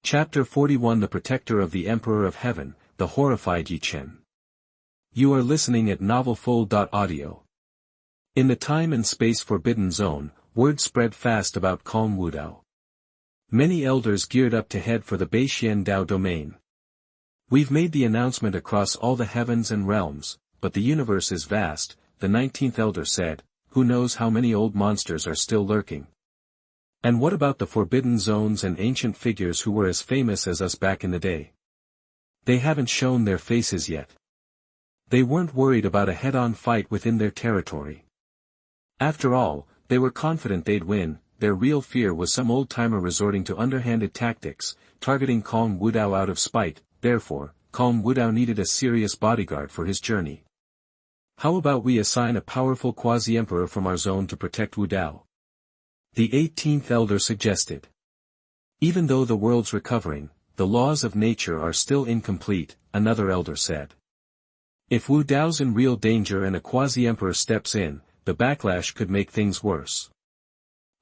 Chapter 41 The Protector of the Emperor of Heaven, the Horrified Ye Chen. You are listening at novelfull.audio. In the time and space forbidden zone, word spread fast about Kong Wudao. Many elders geared up to head for the Xian Dao domain. We've made the announcement across all the heavens and realms, but the universe is vast, the 19th elder said, who knows how many old monsters are still lurking. And what about the forbidden zones and ancient figures who were as famous as us back in the day? They haven't shown their faces yet. They weren't worried about a head-on fight within their territory. After all, they were confident they'd win. Their real fear was some old-timer resorting to underhanded tactics, targeting Kong Wudao out of spite. Therefore, Kong Wudao needed a serious bodyguard for his journey. How about we assign a powerful quasi-emperor from our zone to protect Wu Dao? The 18th elder suggested. Even though the world's recovering, the laws of nature are still incomplete, another elder said. If Wu Dao's in real danger and a quasi-emperor steps in, the backlash could make things worse.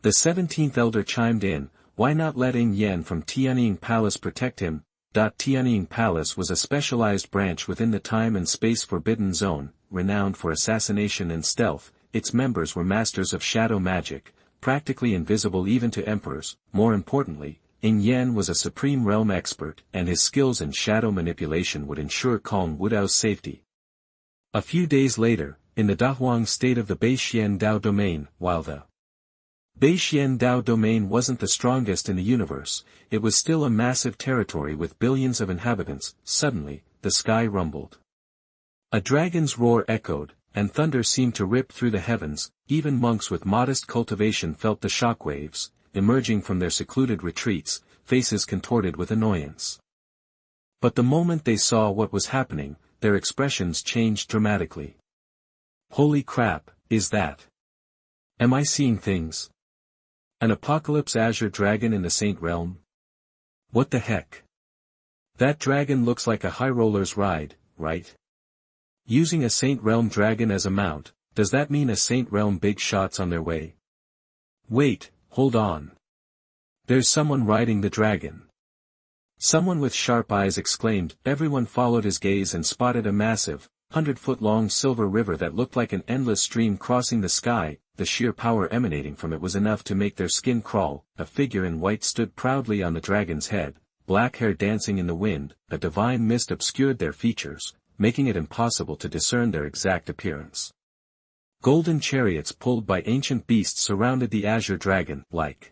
The 17th elder chimed in, why not let Yen from Tianjin Palace protect him? Tianjin Palace was a specialized branch within the time and space forbidden zone, renowned for assassination and stealth. Its members were masters of shadow magic, practically invisible even to emperors. More importantly, Yen was a supreme realm expert, and his skills in shadow manipulation would ensure Kong Wudao's safety. A few days later, in the Dahuang state of the Xian Dao domain, while the Xian Dao domain wasn't the strongest in the universe, it was still a massive territory with billions of inhabitants. Suddenly, the sky rumbled. A dragon's roar echoed, and thunder seemed to rip through the heavens. Even monks with modest cultivation felt the shockwaves, emerging from their secluded retreats, faces contorted with annoyance. But the moment they saw what was happening, their expressions changed dramatically. Holy crap, is that? Am I seeing things? An apocalypse azure dragon in the Saint Realm? What the heck? That dragon looks like a high roller's ride, right? Using a Saint Realm dragon as a mount, does that mean a Saint Realm big shot's on their way? Wait, hold on. There's someone riding the dragon. Someone with sharp eyes exclaimed. Everyone followed his gaze and spotted a massive, 100-foot-long silver river that looked like an endless stream crossing the sky. The sheer power emanating from it was enough to make their skin crawl. A figure in white stood proudly on the dragon's head, black hair dancing in the wind. A divine mist obscured their features, making it impossible to discern their exact appearance. Golden chariots pulled by ancient beasts surrounded the azure dragon, like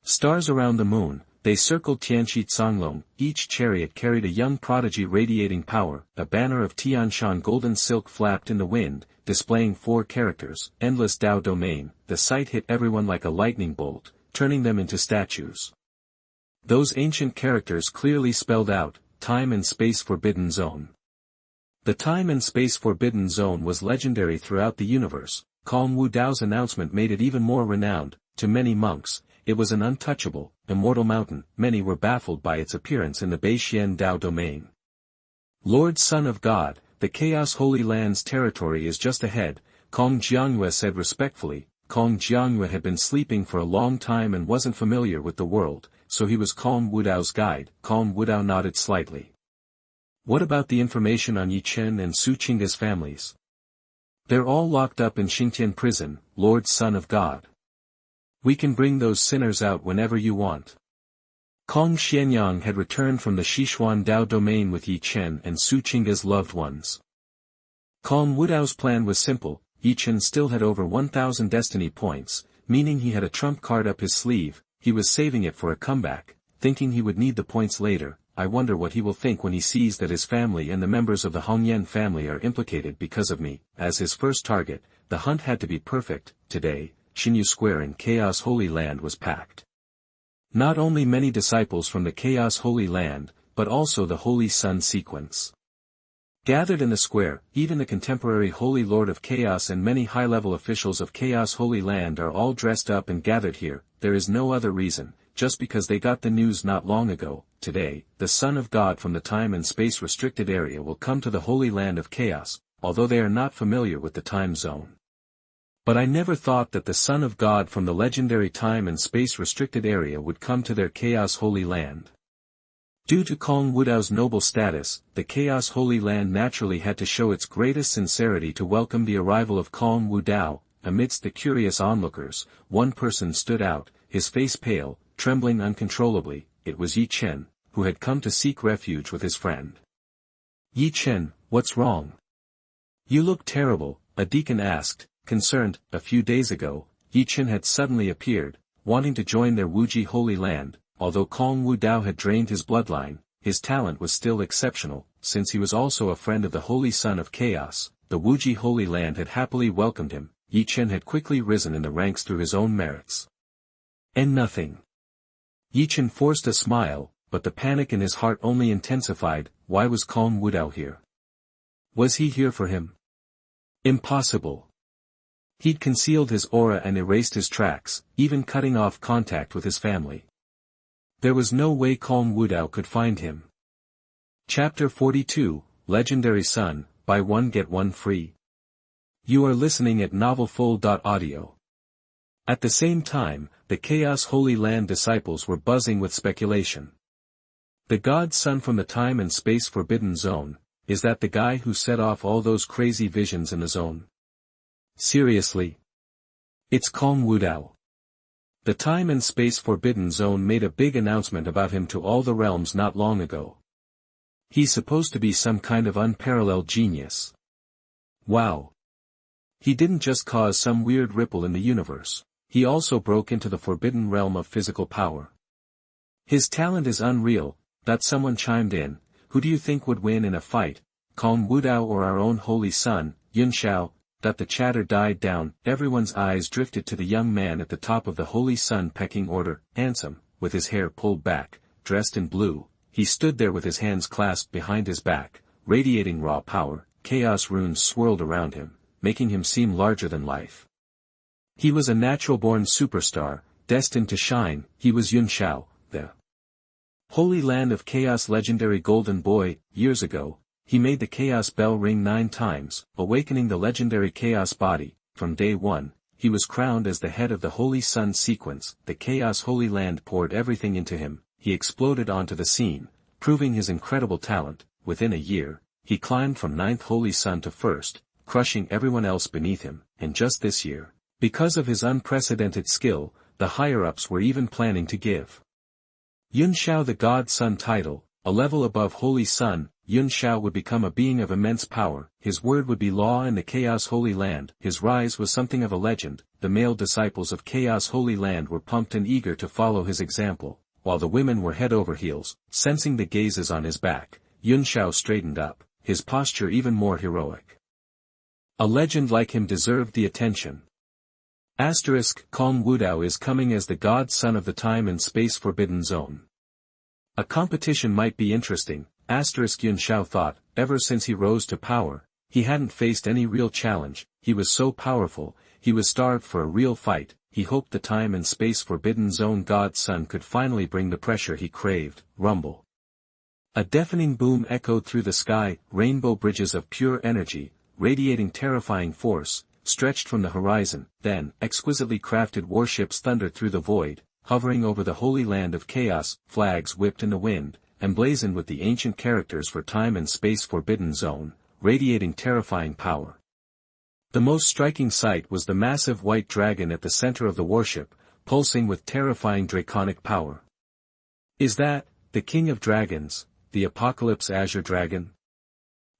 stars around the moon. They circled Tianshan. Each chariot carried a young prodigy radiating power. A banner of Tianshan golden silk flapped in the wind, displaying 4 characters. Endless Dao domain. The sight hit everyone like a lightning bolt, turning them into statues. Those ancient characters clearly spelled out, time and space forbidden zone. The time and space forbidden zone was legendary throughout the universe. Kong Wudao's announcement made it even more renowned. To many monks, it was an untouchable, immortal mountain. Many were baffled by its appearance in the Xian Dao domain. Lord Son of God, the Chaos Holy Land's territory is just ahead, Kong Xuanhuan said respectfully. Kong Xuanhuan had been sleeping for a long time and wasn't familiar with the world, so he was Kong Wudao's guide. Kong Wudao nodded slightly. What about the information on Ye Chen and Su Qing's families? They're all locked up in Xingtian prison, Lord Son of God. We can bring those sinners out whenever you want. Kong Xianyang had returned from the Xuanhuan Dao domain with Ye Chen and Su Qing's loved ones. Kong Wudao's plan was simple. Ye Chen still had over 1,000 destiny points, meaning he had a trump card up his sleeve. He was saving it for a comeback, thinking he would need the points later. I wonder what he will think when he sees that his family and the members of the Hongyan family are implicated because of me. As his first target, the hunt had to be perfect. Today, Xinyu Square in Chaos Holy Land was packed. Not only many disciples from the Chaos Holy Land, but also the Holy Sun sequence. Gathered in the square, even the contemporary Holy Lord of Chaos and many high-level officials of Chaos Holy Land are all dressed up and gathered here. There is no other reason, just because they got the news not long ago. Today, the Son of God from the time and space restricted area will come to the Holy Land of Chaos, although they are not familiar with the time zone. But I never thought that the Son of God from the legendary time and space restricted area would come to their Chaos Holy Land. Due to Kong Wudao's noble status, the Chaos Holy Land naturally had to show its greatest sincerity to welcome the arrival of Kong Wudao. Amidst the curious onlookers, one person stood out, his face pale, trembling uncontrollably. It was Ye Chen, who had come to seek refuge with his friend. "Ye Chen, what's wrong? You look terrible," a deacon asked, concerned. A few days ago, Ye Chen had suddenly appeared, wanting to join their Wuji Holy Land. Although Kong Wudao had drained his bloodline, his talent was still exceptional. Since he was also a friend of the Holy Son of Chaos, the Wuji Holy Land had happily welcomed him. Ye Chen had quickly risen in the ranks through his own merits. And nothing. Ye Chen forced a smile, but the panic in his heart only intensified. Why was Kong Wudao here? Was he here for him? Impossible. He'd concealed his aura and erased his tracks, even cutting off contact with his family. There was no way Kong Wudao could find him. Chapter 42, Legendary Sun, Buy One Get One Free. You are listening at novelfull.audio. At the same time, the Chaos Holy Land disciples were buzzing with speculation. The God's Son from the Time and Space Forbidden Zone, is that the guy who set off all those crazy visions in the zone? Seriously? It's Kong Wudao. The Time and Space Forbidden Zone made a big announcement about him to all the realms not long ago. He's supposed to be some kind of unparalleled genius. Wow. He didn't just cause some weird ripple in the universe, he also broke into the forbidden realm of physical power. His talent is unreal. That someone chimed in. Who do you think would win in a fight, Kong Wudao or our own holy son, Yunxiao? That the chatter died down, everyone's eyes drifted to the young man at the top of the Holy Sun pecking order, handsome, with his hair pulled back, dressed in blue. He stood there with his hands clasped behind his back, radiating raw power. Chaos runes swirled around him, making him seem larger than life. He was a natural-born superstar, destined to shine. He was Yunxiao, the Holy Land of Chaos legendary golden boy. Years ago, he made the Chaos Bell ring 9 times, awakening the legendary Chaos body. From day one, he was crowned as the head of the Holy Sun sequence. The Chaos Holy Land poured everything into him. He exploded onto the scene, proving his incredible talent. Within a year, he climbed from 9th Holy Sun to 1st, crushing everyone else beneath him. And just this year, because of his unprecedented skill, the higher-ups were even planning to give Yunxiao the God Sun title. A level above Holy Sun, Yunxiao would become a being of immense power. His word would be law in the Chaos Holy Land. His rise was something of a legend. The male disciples of Chaos Holy Land were pumped and eager to follow his example, while the women were head over heels, sensing the gazes on his back. Yunxiao straightened up, his posture even more heroic. A legend like him deserved the attention. Kong Wudao is coming as the God Son of the Time and Space Forbidden Zone. A competition might be interesting. Yunxiao thought. Ever since he rose to power, he hadn't faced any real challenge. He was so powerful, he was starved for a real fight. He hoped the Time and Space Forbidden Zone God's Son could finally bring the pressure he craved. Rumble. A deafening boom echoed through the sky. Rainbow bridges of pure energy, radiating terrifying force, stretched from the horizon. Then, exquisitely crafted warships thundered through the void, hovering over the Holy Land of Chaos. Flags whipped in the wind, emblazoned with the ancient characters for Time and Space Forbidden Zone, radiating terrifying power. The most striking sight was the massive white dragon at the center of the warship, pulsing with terrifying draconic power. Is that the King of Dragons, the Apocalypse Azure Dragon?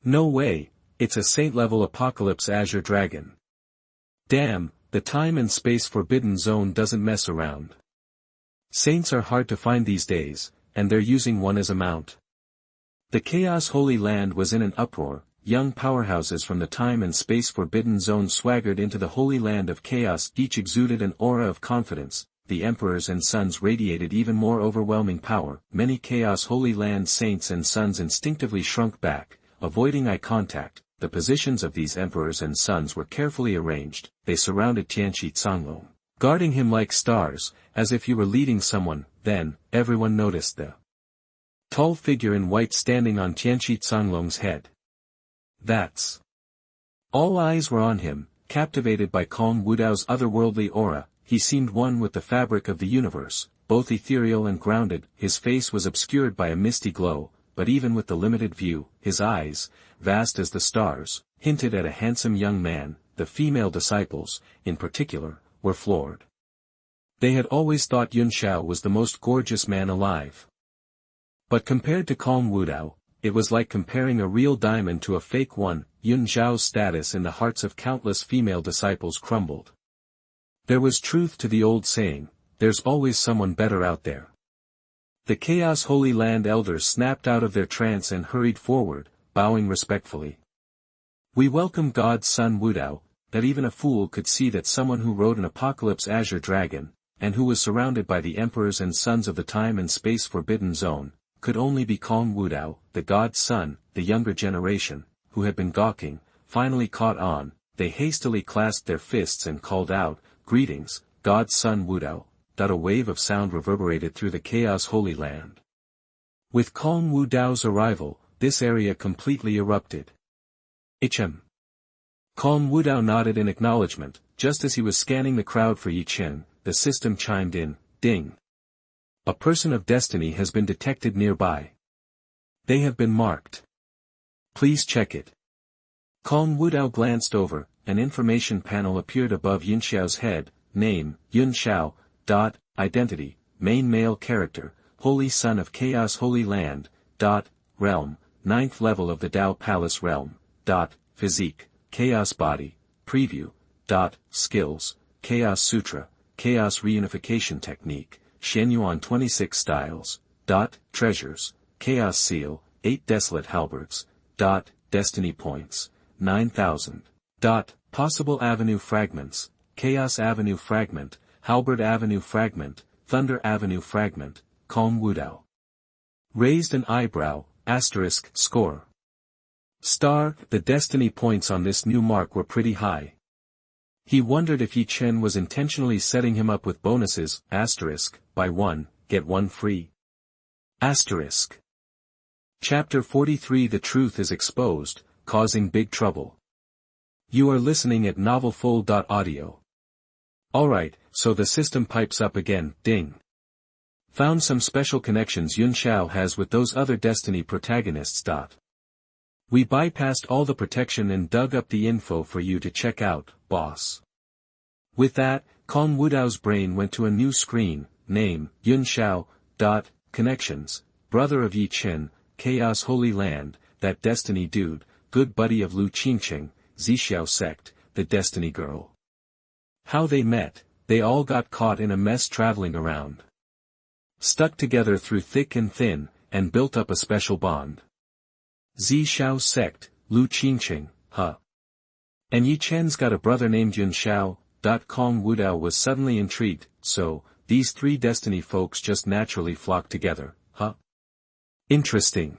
No way, it's a saint-level Apocalypse Azure Dragon. Damn, the Time and Space Forbidden Zone doesn't mess around. Saints are hard to find these days, and they're using one as a mount. The Chaos Holy Land was in an uproar. Young powerhouses from the Time and Space Forbidden Zone swaggered into the Holy Land of Chaos. Each exuded an aura of confidence. The emperors and sons radiated even more overwhelming power. Many Chaos Holy Land saints and sons instinctively shrunk back, avoiding eye contact. The positions of these emperors and sons were carefully arranged. They surrounded Tianshan, guarding him like stars, as if he were leading someone. Then, everyone noticed the tall figure in white standing on Tianshan's head. That's. All eyes were on him, captivated by Kong Wudao's otherworldly aura. He seemed one with the fabric of the universe, both ethereal and grounded. His face was obscured by a misty glow, but even with the limited view, his eyes, vast as the stars, hinted at a handsome young man. The female disciples, in particular, were floored. They had always thought Yun Shao was the most gorgeous man alive. But compared to Kong Wudao, it was like comparing a real diamond to a fake one. Yun Zhao's status in the hearts of countless female disciples crumbled. There was truth to the old saying, there's always someone better out there. The Chaos Holy Land elders snapped out of their trance and hurried forward, bowing respectfully. We welcome God's son Wu Dao, that even a fool could see that someone who rode an apocalypse azure dragon, and who was surrounded by the emperors and sons of the time and space forbidden zone, could only be Kong Wudao, the God's son. The younger generation, who had been gawking, finally caught on. They hastily clasped their fists and called out, "Greetings, God's son Wudao." A wave of sound reverberated through the Chaos Holy Land. With Kong Wudao's arrival, this area completely erupted. Ye Chen. Kong Wudao nodded in acknowledgement. Just as he was scanning the crowd for Ye Chen, the system chimed in, "Ding. A person of destiny has been detected nearby. They have been marked. Please check it." Kong Wudao glanced over. An information panel appeared above Yun Xiao's head. Name, Yun Xiao. Identity, main male character, holy son of Chaos Holy Land. Realm, 9th level of the Dao Palace Realm. Physique, Chaos Body. Preview. Skills, Chaos Sutra, Chaos Reunification Technique, Xuanhuan 26 Styles. Treasures, Chaos Seal, 8 Desolate Halberds. Destiny Points, 9,000. Possible Avenue Fragments, Chaos Avenue Fragment, Halberd Avenue Fragment, Thunder Avenue Fragment. Kong Wudao raised an eyebrow. Score. The destiny points on this new mark were pretty high. He wondered if Ye Chen was intentionally setting him up with bonuses. Buy one, get one free. Chapter 43. The truth is exposed, causing big trouble. You are listening at novelfull.audio. Alright, so the system pipes up again. Ding. Found some special connections Yun Xiao has with those other Destiny protagonists. We bypassed all the protection and dug up the info for you to check out, boss. With that, Kong Wudao's brain went to a new screen. Name, Yun Xiao. Connections, brother of Ye Chen, Chaos Holy Land, that Destiny dude, good buddy of Lu Qingqing, Zixiao sect, the Destiny girl. How they met. They all got caught in a mess traveling around. Stuck together through thick and thin, and built up a special bond. Zixiao sect, Lu Qingqing, huh? And Ye Chen's got a brother named Yun Xiao. Kong Wudao was suddenly intrigued. So, these three Destiny folks just naturally flocked together, huh? Interesting.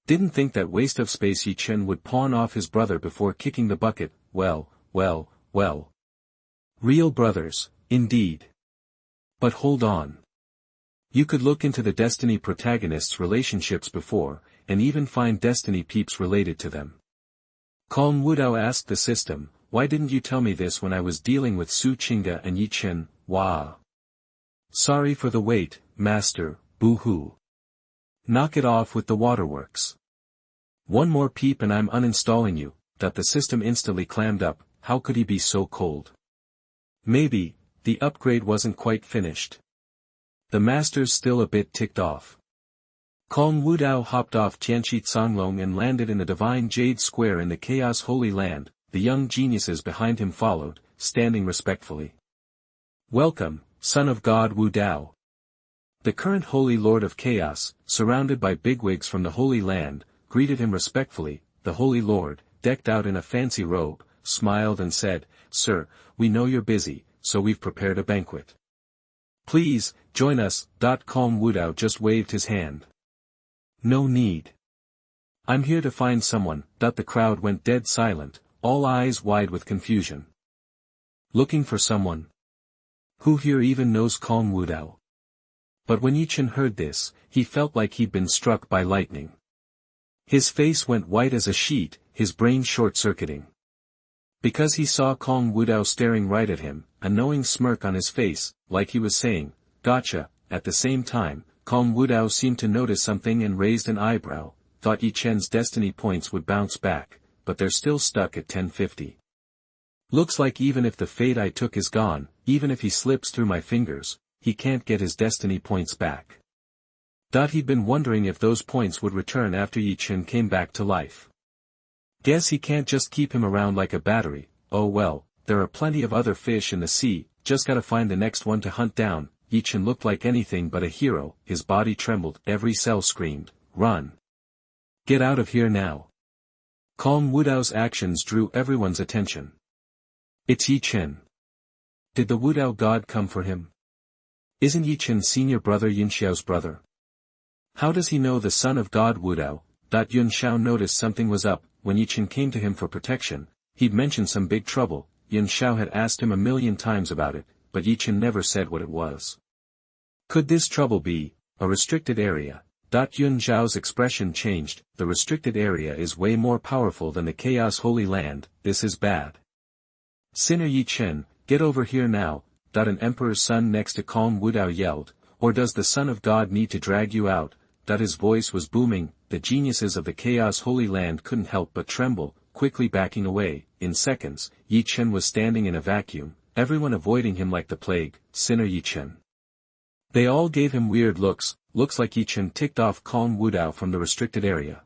Didn't think that waste of space Ye Chen would pawn off his brother before kicking the bucket. Well. Real brothers, indeed. But hold on. You could look into the Destiny protagonists' relationships before, and even find Destiny peeps related to them. Kong Wudao asked the system, why didn't you tell me this when I was dealing with Su Qingda and Ye Chen? Wah. Sorry for the wait, master, boo-hoo. Knock it off with the waterworks. One more peep and I'm uninstalling you. The system instantly clammed up. How could he be so cold? Maybe, the upgrade wasn't quite finished. The master's still a bit ticked off. Kong Wudao hopped off Tianshi Songlong and landed in the Divine Jade Square in the Chaos Holy Land. The young geniuses behind him followed, standing respectfully. Welcome, son of God Wu Dao. The current Holy Lord of Chaos, surrounded by bigwigs from the Holy Land, greeted him respectfully. The Holy Lord, decked out in a fancy robe, smiled and said, Sir, we know you're busy, so we've prepared a banquet. Please, join us. Kong Wudao just waved his hand. No need. I'm here to find someone. The crowd went dead silent, all eyes wide with confusion. Looking for someone? Who here even knows Kong Wudao? But when Ye Chen heard this, he felt like he'd been struck by lightning. His face went white as a sheet, his brain short-circuiting. Because he saw Kong Wudao staring right at him, a knowing smirk on his face, like he was saying, gotcha." At the same time, Kong Wudao seemed to notice something and raised an eyebrow, thought Ye Chen's destiny points would bounce back, but they're still stuck at 1050. Looks like even if the fate I took is gone, even if he slips through my fingers, he can't get his destiny points back. He'd been wondering if those points would return after Ye Chen came back to life. Guess he can't just keep him around like a battery. Oh well, there are plenty of other fish in the sea, just gotta find the next one to hunt down. Ye Chen looked like anything but a hero, his body trembled, every cell screamed, "Run! Get out of here now!" Kong Wudao's actions drew everyone's attention. It's Ye Chen. Did the Wudao god come for him? Isn't Ye Chen's senior brother Yunxiao's brother? How does he know the son of God Wudao? Yunxiao noticed something was up. When Ye Chen came to him for protection, he'd mentioned some big trouble. Yunxiao had asked him 1,000,000 times about it, but Ye Chen never said what it was. Could this trouble be a restricted area? Yunxiao's expression changed. The restricted area is way more powerful than the Chaos Holy Land. This is bad. Sinner Ye Chen, get over here now. An emperor's son next to Kong Wudao yelled. Or does the son of God need to drag you out? His voice was booming. The geniuses of the Chaos Holy Land couldn't help but tremble, quickly backing away. In seconds, Ye Chen was standing in a vacuum, everyone avoiding him like the plague. Sinner Ye Chen. They all gave him weird looks. Looks like Ye Chen ticked off Kong Wudao from the restricted area.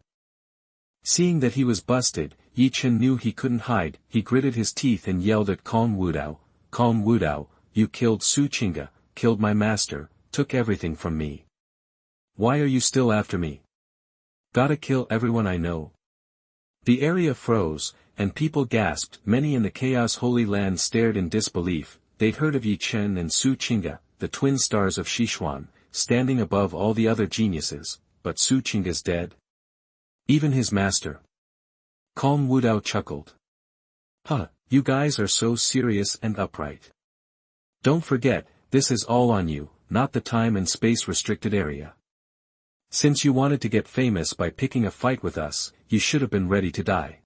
Seeing that he was busted, Ye Chen knew he couldn't hide. He gritted his teeth and yelled at Kong Wudao. "Kong Wudao, you killed Su Qingge, killed my master, took everything from me. Why are you still after me? Gotta kill everyone I know." The area froze, and people gasped. Many in the Chaos Holy Land stared in disbelief. They'd heard of Ye Chen and Su Qingge, the twin stars of Xuanhuan, standing above all the other geniuses, but Su Qingge's dead? Even his master? Kong Wudao chuckled. "Huh, you guys are so serious and upright. Don't forget, this is all on you, not the time and space restricted area. Since you wanted to get famous by picking a fight with us, you should have been ready to die.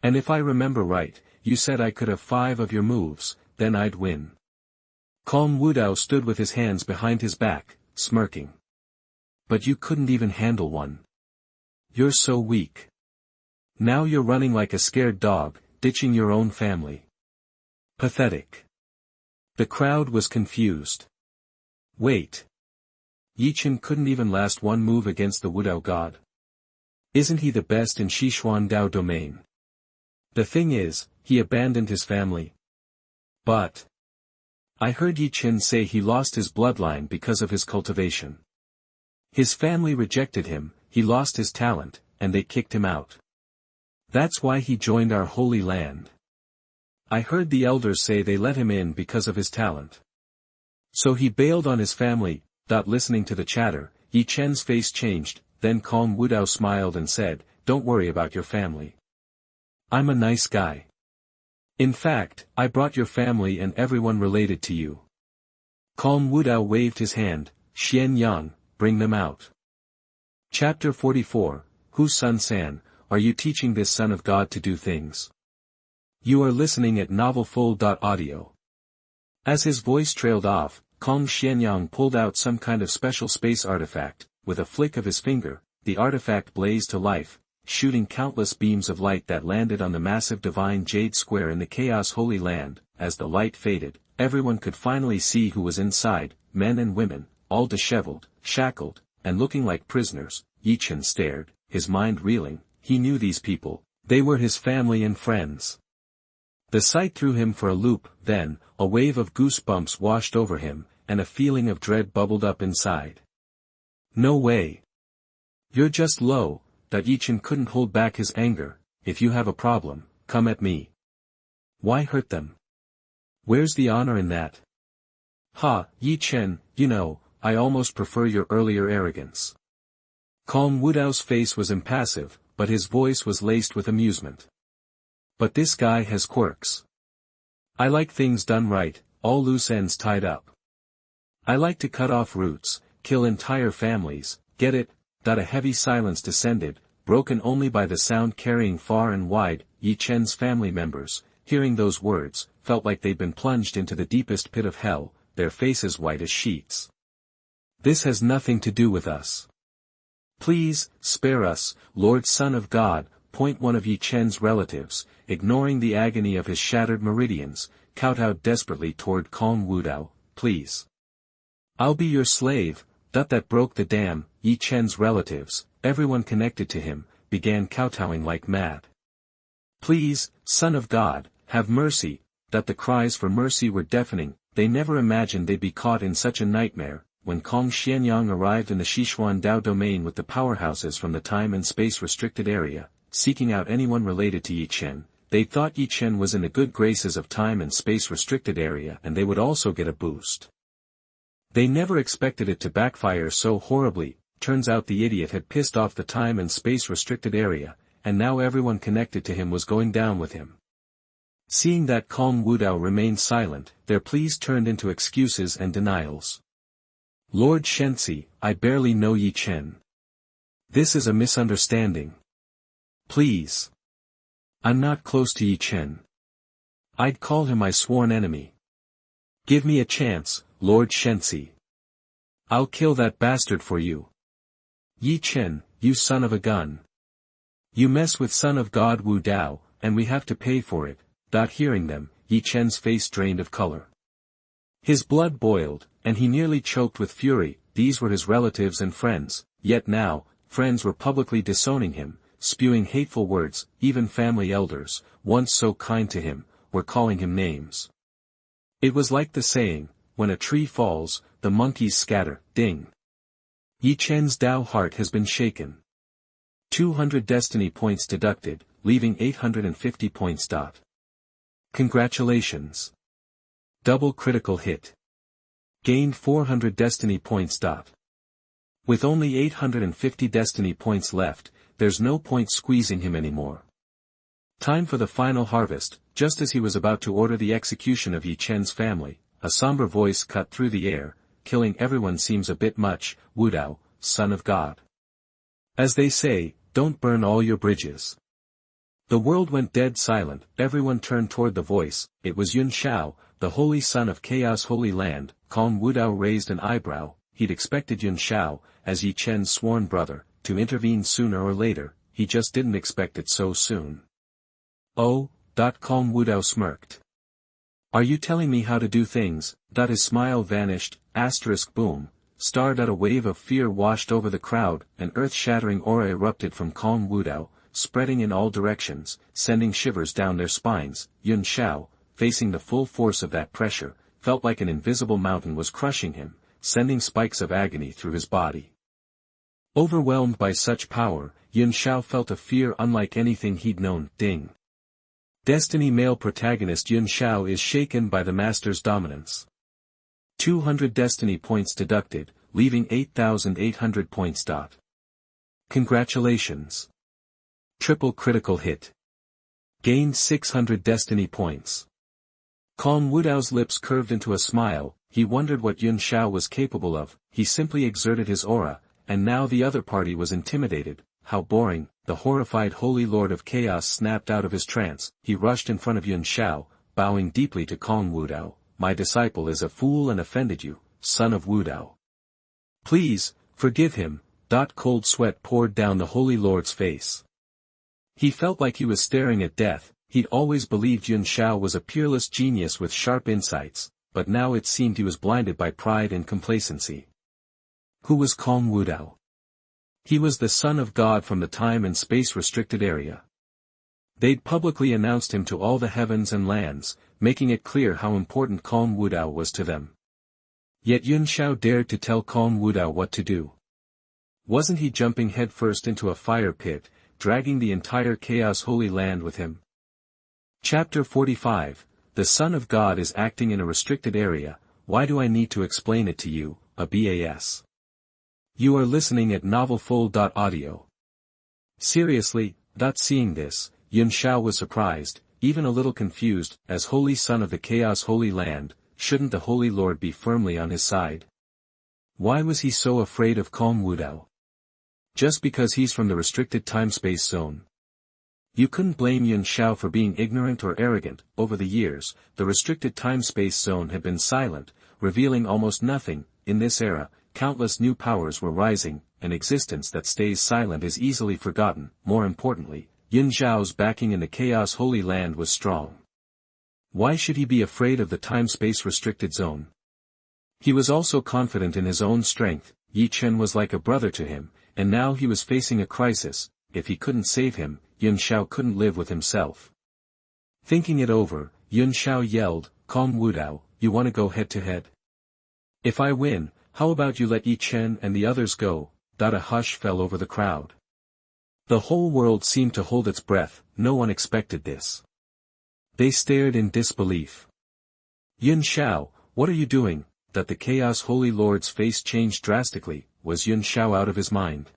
And if I remember right, you said I could have 5 of your moves, then I'd win." Kong Wudao stood with his hands behind his back, smirking. "But you couldn't even handle one. You're so weak. Now you're running like a scared dog, ditching your own family. Pathetic." The crowd was confused. Wait. Ye Chen couldn't even last one move against the Wudao god. Isn't he the best in Sichuan Dao domain? The thing is, he abandoned his family. But I heard Ye Chen say he lost his bloodline because of his cultivation. His family rejected him, he lost his talent, and they kicked him out. That's why he joined our holy land. I heard the elders say they let him in because of his talent. So he bailed on his family. Listening to the chatter, Ye Chen's face changed, then Kong Wudao smiled and said, "Don't worry about your family. I'm a nice guy. In fact, I brought your family and everyone related to you." Kong Wudao waved his hand. "Xian Yang, bring them out." Chapter 44, Who's Sunsan, are you teaching this son of God to do things? You are listening at novelfull.audio. As his voice trailed off, Kong Xianyang pulled out some kind of special space artifact. With a flick of his finger, the artifact blazed to life, shooting countless beams of light that landed on the massive divine jade square in the Chaos Holy Land. As the light faded, everyone could finally see who was inside, men and women, all disheveled, shackled, and looking like prisoners. Ye Chen stared, his mind reeling. He knew these people, they were his family and friends. The sight threw him for a loop. Then, a wave of goosebumps washed over him, and a feeling of dread bubbled up inside. No way. You're just low. Ye Chen couldn't hold back his anger. If you have a problem, come at me. Why hurt them? Where's the honor in that? Ha, Ye Chen, you know, I almost prefer your earlier arrogance. Kong Wudao's face was impassive, but his voice was laced with amusement. But this guy has quirks. I like things done right, all loose ends tied up. I like to cut off roots, kill entire families, get it? A heavy silence descended, broken only by the sound carrying far and wide. Ye Chen's family members, hearing those words, felt like they'd been plunged into the deepest pit of hell. their faces white as sheets. This has nothing to do with us. Please, spare us, Lord Son of God. One of Ye Chen's relatives, ignoring the agony of his shattered meridians, kowtowed desperately toward Kong Wudao. Please. I'll be your slave. That broke the dam. Ye Chen's relatives, everyone connected to him, began kowtowing like mad. Please, Son of God, have mercy. The cries for mercy were deafening. They never imagined they'd be caught in such a nightmare. When Kong Xianyang arrived in the Xuanhuan Dao domain with the powerhouses from the time and space restricted area, seeking out anyone related to Ye Chen, they thought Ye Chen was in the good graces of time and space restricted area and they would also get a boost. They never expected it to backfire so horribly. Turns out the idiot had pissed off the time and space restricted area, and now everyone connected to him was going down with him. Seeing that Kong Wudao remained silent, their pleas turned into excuses and denials. Lord Shensi, I barely know Ye Chen. This is a misunderstanding. Please. I'm not close to Ye Chen. I'd call him my sworn enemy. Give me a chance, Lord Shensi. I'll kill that bastard for you. Ye Chen, you son of a gun. You mess with Son of God Wu Dao, and we have to pay for it. Hearing them, Ye Chen's face drained of color. His blood boiled, and he nearly choked with fury. These were his relatives and friends, yet now, friends were publicly disowning him, spewing hateful words. Even family elders, once so kind to him, were calling him names. It was like the saying, when a tree falls, the monkeys scatter. Ding. Ye Chen's Dao heart has been shaken. 200 destiny points deducted, leaving 850 points. Congratulations. Double critical hit. Gained 400 destiny points. With only 850 destiny points left, there's no point squeezing him anymore. Time for the final harvest. Just as he was about to order the execution of Ye Chen's family, a somber voice cut through the air. Killing everyone seems a bit much, Wu Dao, son of God. As they say, don't burn all your bridges. The world went dead silent. Everyone turned toward the voice. It was Yun Shao, the holy son of Chaos Holy Land. Kong Wudao raised an eyebrow. He'd expected Yun Shao, as Ye Chen's sworn brother, to intervene sooner or later. He just didn't expect it so soon. Oh, Kong Wudao smirked. Are you telling me how to do things? His smile vanished. Boom. A wave of fear washed over the crowd. An earth-shattering aura erupted from Kong Wudao, spreading in all directions, sending shivers down their spines. Yun Shao, facing the full force of that pressure, felt like an invisible mountain was crushing him, sending spikes of agony through his body. Overwhelmed by such power, Yun Shao felt a fear unlike anything he'd known. Ding. Destiny male protagonist Yun Shao is shaken by the master's dominance. 200 destiny points deducted, leaving 8,800 points. Congratulations. Triple critical hit. Gained 600 destiny points. Kong Wudao's lips curved into a smile. He wondered what Yun Shao was capable of. He simply exerted his aura, and now the other party was intimidated. How boring. The horrified Holy Lord of Chaos snapped out of his trance. He rushed in front of Yun Shao, bowing deeply to Kong Wudao. My disciple is a fool and offended you, son of Wu Dao. Please, forgive him. Cold sweat poured down the Holy Lord's face. He felt like he was staring at death. He'd always believed Yun Shao was a peerless genius with sharp insights, but now it seemed he was blinded by pride and complacency. Who was Kong Wudao? He was the son of God from the time and space restricted area. They'd publicly announced him to all the heavens and lands, making it clear how important Kong Wudao was to them. Yet Yun Shao dared to tell Kong Wudao what to do. Wasn't he jumping headfirst into a fire pit, dragging the entire Chaos Holy Land with him? Chapter 45, The Son of God is acting in a restricted area. Why do I need to explain it to you, a BAS? You are listening at novelfull.audio. Seriously, seeing this, Yun Shao was surprised, even a little confused. As Holy Son of the Chaos Holy Land, shouldn't the Holy Lord be firmly on his side? Why was he so afraid of Kong Wudao? Just because he's from the restricted time-space zone. You couldn't blame Yun Shao for being ignorant or arrogant. Over the years, the restricted time-space zone had been silent, revealing almost nothing. In this era, countless new powers were rising. An existence that stays silent is easily forgotten. More importantly, Yun Zhao's backing in the Chaos Holy Land was strong. Why should he be afraid of the time-space restricted zone? He was also confident in his own strength. Ye Chen was like a brother to him, and now he was facing a crisis. If he couldn't save him, Yun Zhao couldn't live with himself. Thinking it over, Yun Zhao yelled, "Kong Wudao, you want to go head-to-head? If I win, how about you let Ye Chen and the others go?" A hush fell over the crowd. The whole world seemed to hold its breath. No one expected this. They stared in disbelief. "Yun Zhao, what are you doing?" The Chaos Holy Lord's face changed drastically. Was Yun Zhao out of his mind?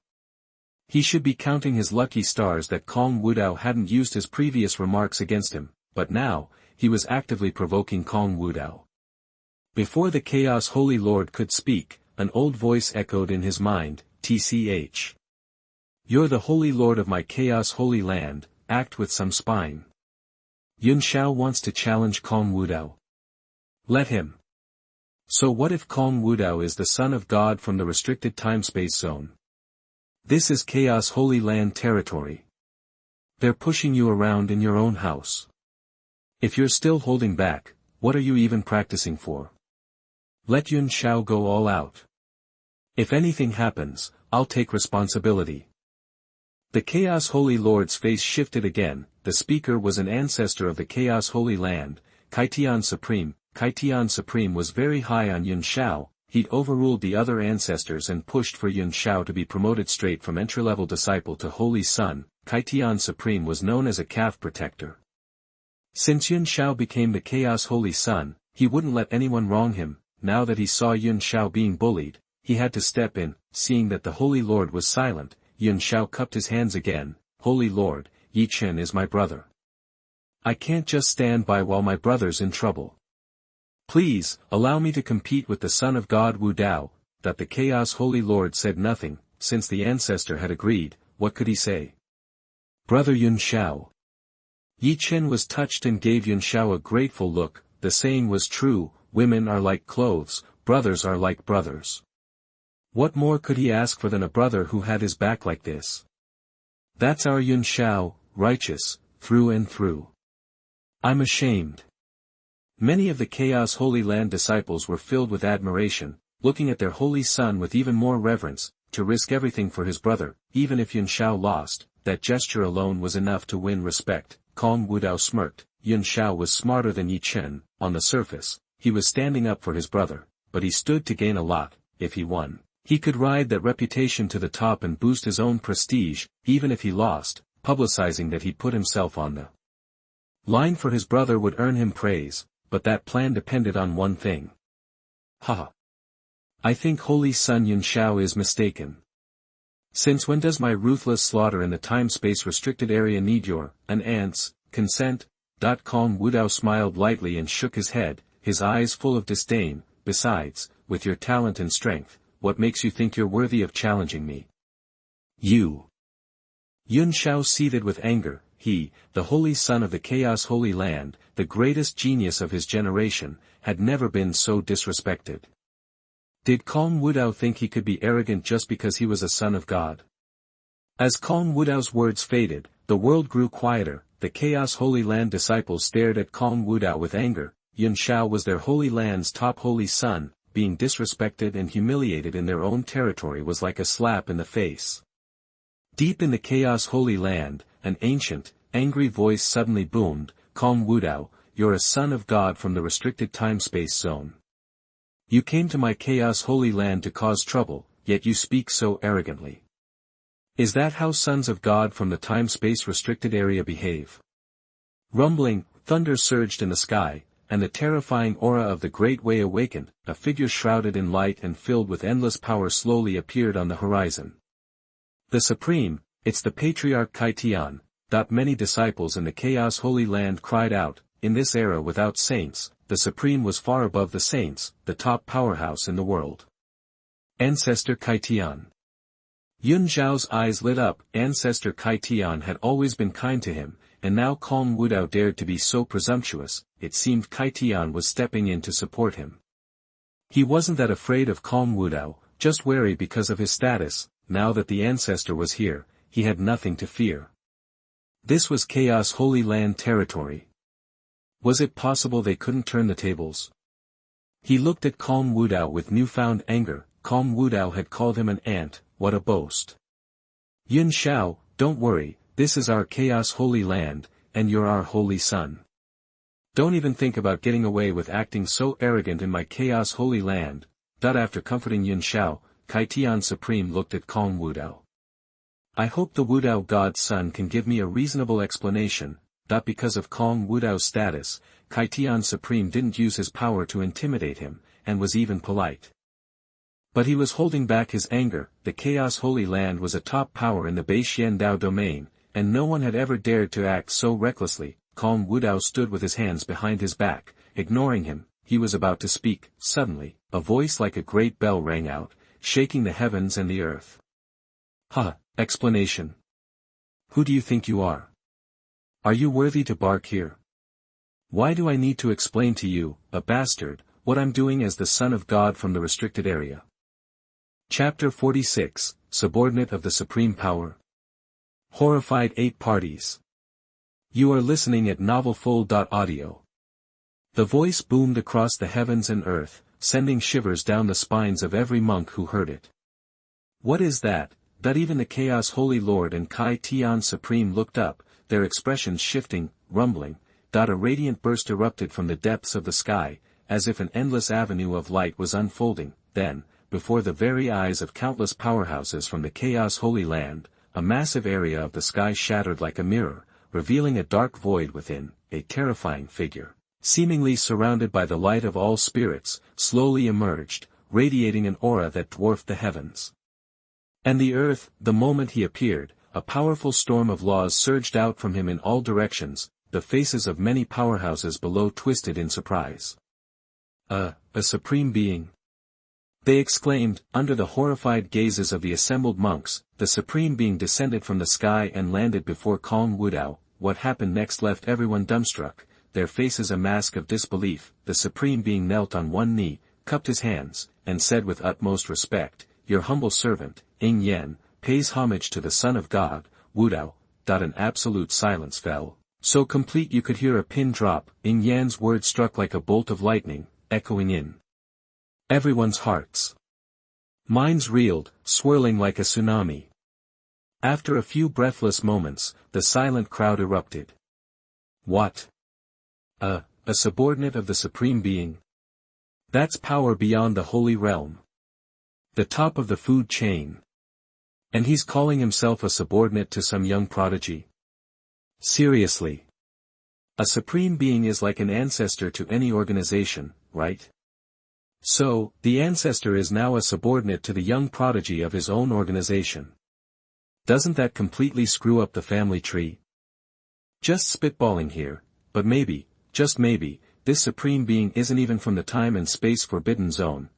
He should be counting his lucky stars that Kong Wudao hadn't used his previous remarks against him, but now, he was actively provoking Kong Wudao. Before the Chaos Holy Lord could speak, an old voice echoed in his mind, "Tch. You're the Holy Lord of my Chaos Holy Land, act with some spine. Yun Zhao wants to challenge Kong Wudao. Let him. So what if Kong Wudao is the son of God from the restricted time-space zone? This is Chaos Holy Land territory. They're pushing you around in your own house. If you're still holding back, what are you even practicing for? Let Yun Zhao go all out. If anything happens, I'll take responsibility." The Chaos Holy Lord's face shifted again. The speaker was an ancestor of the Chaos Holy Land, Tian Supreme. Tian Supreme was very high on Yun Zhao. He'd overruled the other ancestors and pushed for Yun Zhao to be promoted straight from entry-level disciple to Holy Son. Tian Supreme was known as a calf protector. Since Yun Zhao became the Chaos Holy Son, he wouldn't let anyone wrong him. Now that he saw Yun Zhao being bullied, he had to step in. Seeing that the Holy Lord was silent, Yun Zhao cupped his hands again. "Holy Lord, Ye Chen is my brother. I can't just stand by while my brother's in trouble. Please, allow me to compete with the Son of God Wu Dao." The Chaos Holy Lord said nothing. Since the ancestor had agreed, what could he say? "Brother Yun Zhao." Ye Chen was touched and gave Yun Zhao a grateful look. The saying was true, women are like clothes, brothers are like brothers. What more could he ask for than a brother who had his back like this? "That's our Yun Zhao, righteous, through and through. I'm ashamed." Many of the Chaos Holy Land disciples were filled with admiration, looking at their holy son with even more reverence. To risk everything for his brother, even if Yun Zhao lost, that gesture alone was enough to win respect. Kong Wudao smirked. Yun Zhao was smarter than Ye Chen. On the surface, he was standing up for his brother, but he stood to gain a lot. If he won, he could ride that reputation to the top and boost his own prestige. Even if he lost, publicizing that he put himself on the line for his brother would earn him praise, but that plan depended on one thing. Haha. I think Holy Son Yun Zhao is mistaken. Since when does my ruthless slaughter in the time-space restricted area need your, an ant's, consent? Kong Wudao smiled lightly and shook his head, his eyes full of disdain. Besides, with your talent and strength, what makes you think you're worthy of challenging me? You. Yun Zhao seethed with anger. He, the Holy Son of the Chaos Holy Land, the greatest genius of his generation, had never been so disrespected. Did Kong Wudao think he could be arrogant just because he was a son of God? As Kong Wudao's words faded, the world grew quieter. The Chaos Holy Land disciples stared at Kong Wudao with anger. Yun Zhao was their Holy Land's top holy son. Being disrespected and humiliated in their own territory was like a slap in the face. Deep in the Chaos Holy Land, an ancient, angry voice suddenly boomed, "Kong Wudao, you're a son of God from the restricted time-space zone. You came to my Chaos Holy Land to cause trouble, yet you speak so arrogantly. Is that how sons of God from the time-space restricted area behave?" Rumbling, thunder surged in the sky, and the terrifying aura of the Great Way awakened. A figure shrouded in light and filled with endless power slowly appeared on the horizon. The Supreme, it's the Patriarch Tian. Many disciples in the Chaos Holy Land cried out. In this era without saints, the Supreme was far above the saints, the top powerhouse in the world. Ancestor Tian. Yun Zhao's eyes lit up. Ancestor Tian had always been kind to him, and now Kong Wudao dared to be so presumptuous. It seemed Tian was stepping in to support him. He wasn't that afraid of Kong Wudao, just wary because of his status. Now that the ancestor was here, he had nothing to fear. This was Chaos Holy Land territory. Was it possible they couldn't turn the tables? He looked at Kong Wudao with newfound anger. Kong Wudao had called him an ant. What a boast. Yun Shao, don't worry, this is our Chaos Holy Land, and you're our holy son. Don't even think about getting away with acting so arrogant in my Chaos Holy Land. After comforting Yun Shao, Tian Supreme looked at Kong Wudao. I hope the Wudao God's son can give me a reasonable explanation. Because of Kong Wudao's status, Tian Supreme didn't use his power to intimidate him, and was even polite. But he was holding back his anger. The Chaos Holy Land was a top power in the Beixian Dao domain, and no one had ever dared to act so recklessly. Kong Wudao stood with his hands behind his back, ignoring him. He was about to speak. Suddenly, a voice like a great bell rang out, shaking the heavens and the earth. Explanation. Who do you think you are? Are you worthy to bark here? Why do I need to explain to you, a bastard, what I'm doing as the Son of God from the restricted area? Chapter 46, Subordinate of the Supreme Power. Horrified 8 parties. You are listening at novelfull.audio. The voice boomed across the heavens and earth, sending shivers down the spines of every monk who heard it. What is that? That even the Chaos Holy Lord and Tian Supreme looked up, their expressions shifting, rumbling. A radiant burst erupted from the depths of the sky, as if an endless avenue of light was unfolding. Then, before the very eyes of countless powerhouses from the Chaos Holy Land, a massive area of the sky shattered like a mirror, revealing a dark void within. A terrifying figure, seemingly surrounded by the light of all spirits, slowly emerged, radiating an aura that dwarfed the heavens and the earth. The moment he appeared, a powerful storm of laws surged out from him in all directions. The faces of many powerhouses below twisted in surprise. A supreme being? They exclaimed, under the horrified gazes of the assembled monks. The supreme being descended from the sky and landed before Kong Wudao. What happened next left everyone dumbstruck, their faces a mask of disbelief. The supreme being knelt on one knee, cupped his hands, and said with utmost respect, "Your humble servant, Ing Yen, pays homage to the Son of God, Wudao." An absolute silence fell, so complete you could hear a pin drop. Ing Yan's words struck like a bolt of lightning, echoing in everyone's hearts. Minds reeled, swirling like a tsunami. After a few breathless moments, the silent crowd erupted. What? A subordinate of the Supreme Being? That's power beyond the Holy Realm. The top of the food chain. And he's calling himself a subordinate to some young prodigy? Seriously. A Supreme Being is like an ancestor to any organization, right? So, the ancestor is now a subordinate to the young prodigy of his own organization. Doesn't that completely screw up the family tree? Just spitballing here, but maybe, just maybe, this Supreme Being isn't even from the time and space forbidden zone.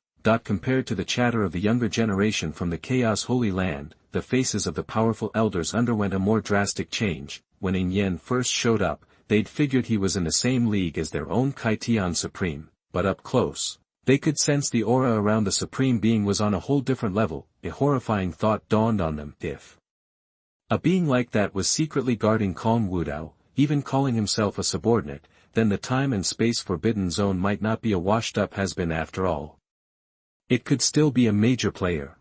Compared to the chatter of the younger generation from the Chaos Holy Land, the faces of the powerful elders underwent a more drastic change. When Ing Yen first showed up, they'd figured he was in the same league as their own Tian Supreme, but up close, they could sense the aura around the Supreme Being was on a whole different level. A horrifying thought dawned on them. If a being like that was secretly guarding Kong Wudao, even calling himself a subordinate, then the time and space forbidden zone might not be a washed-up has-been after all. It could still be a major player.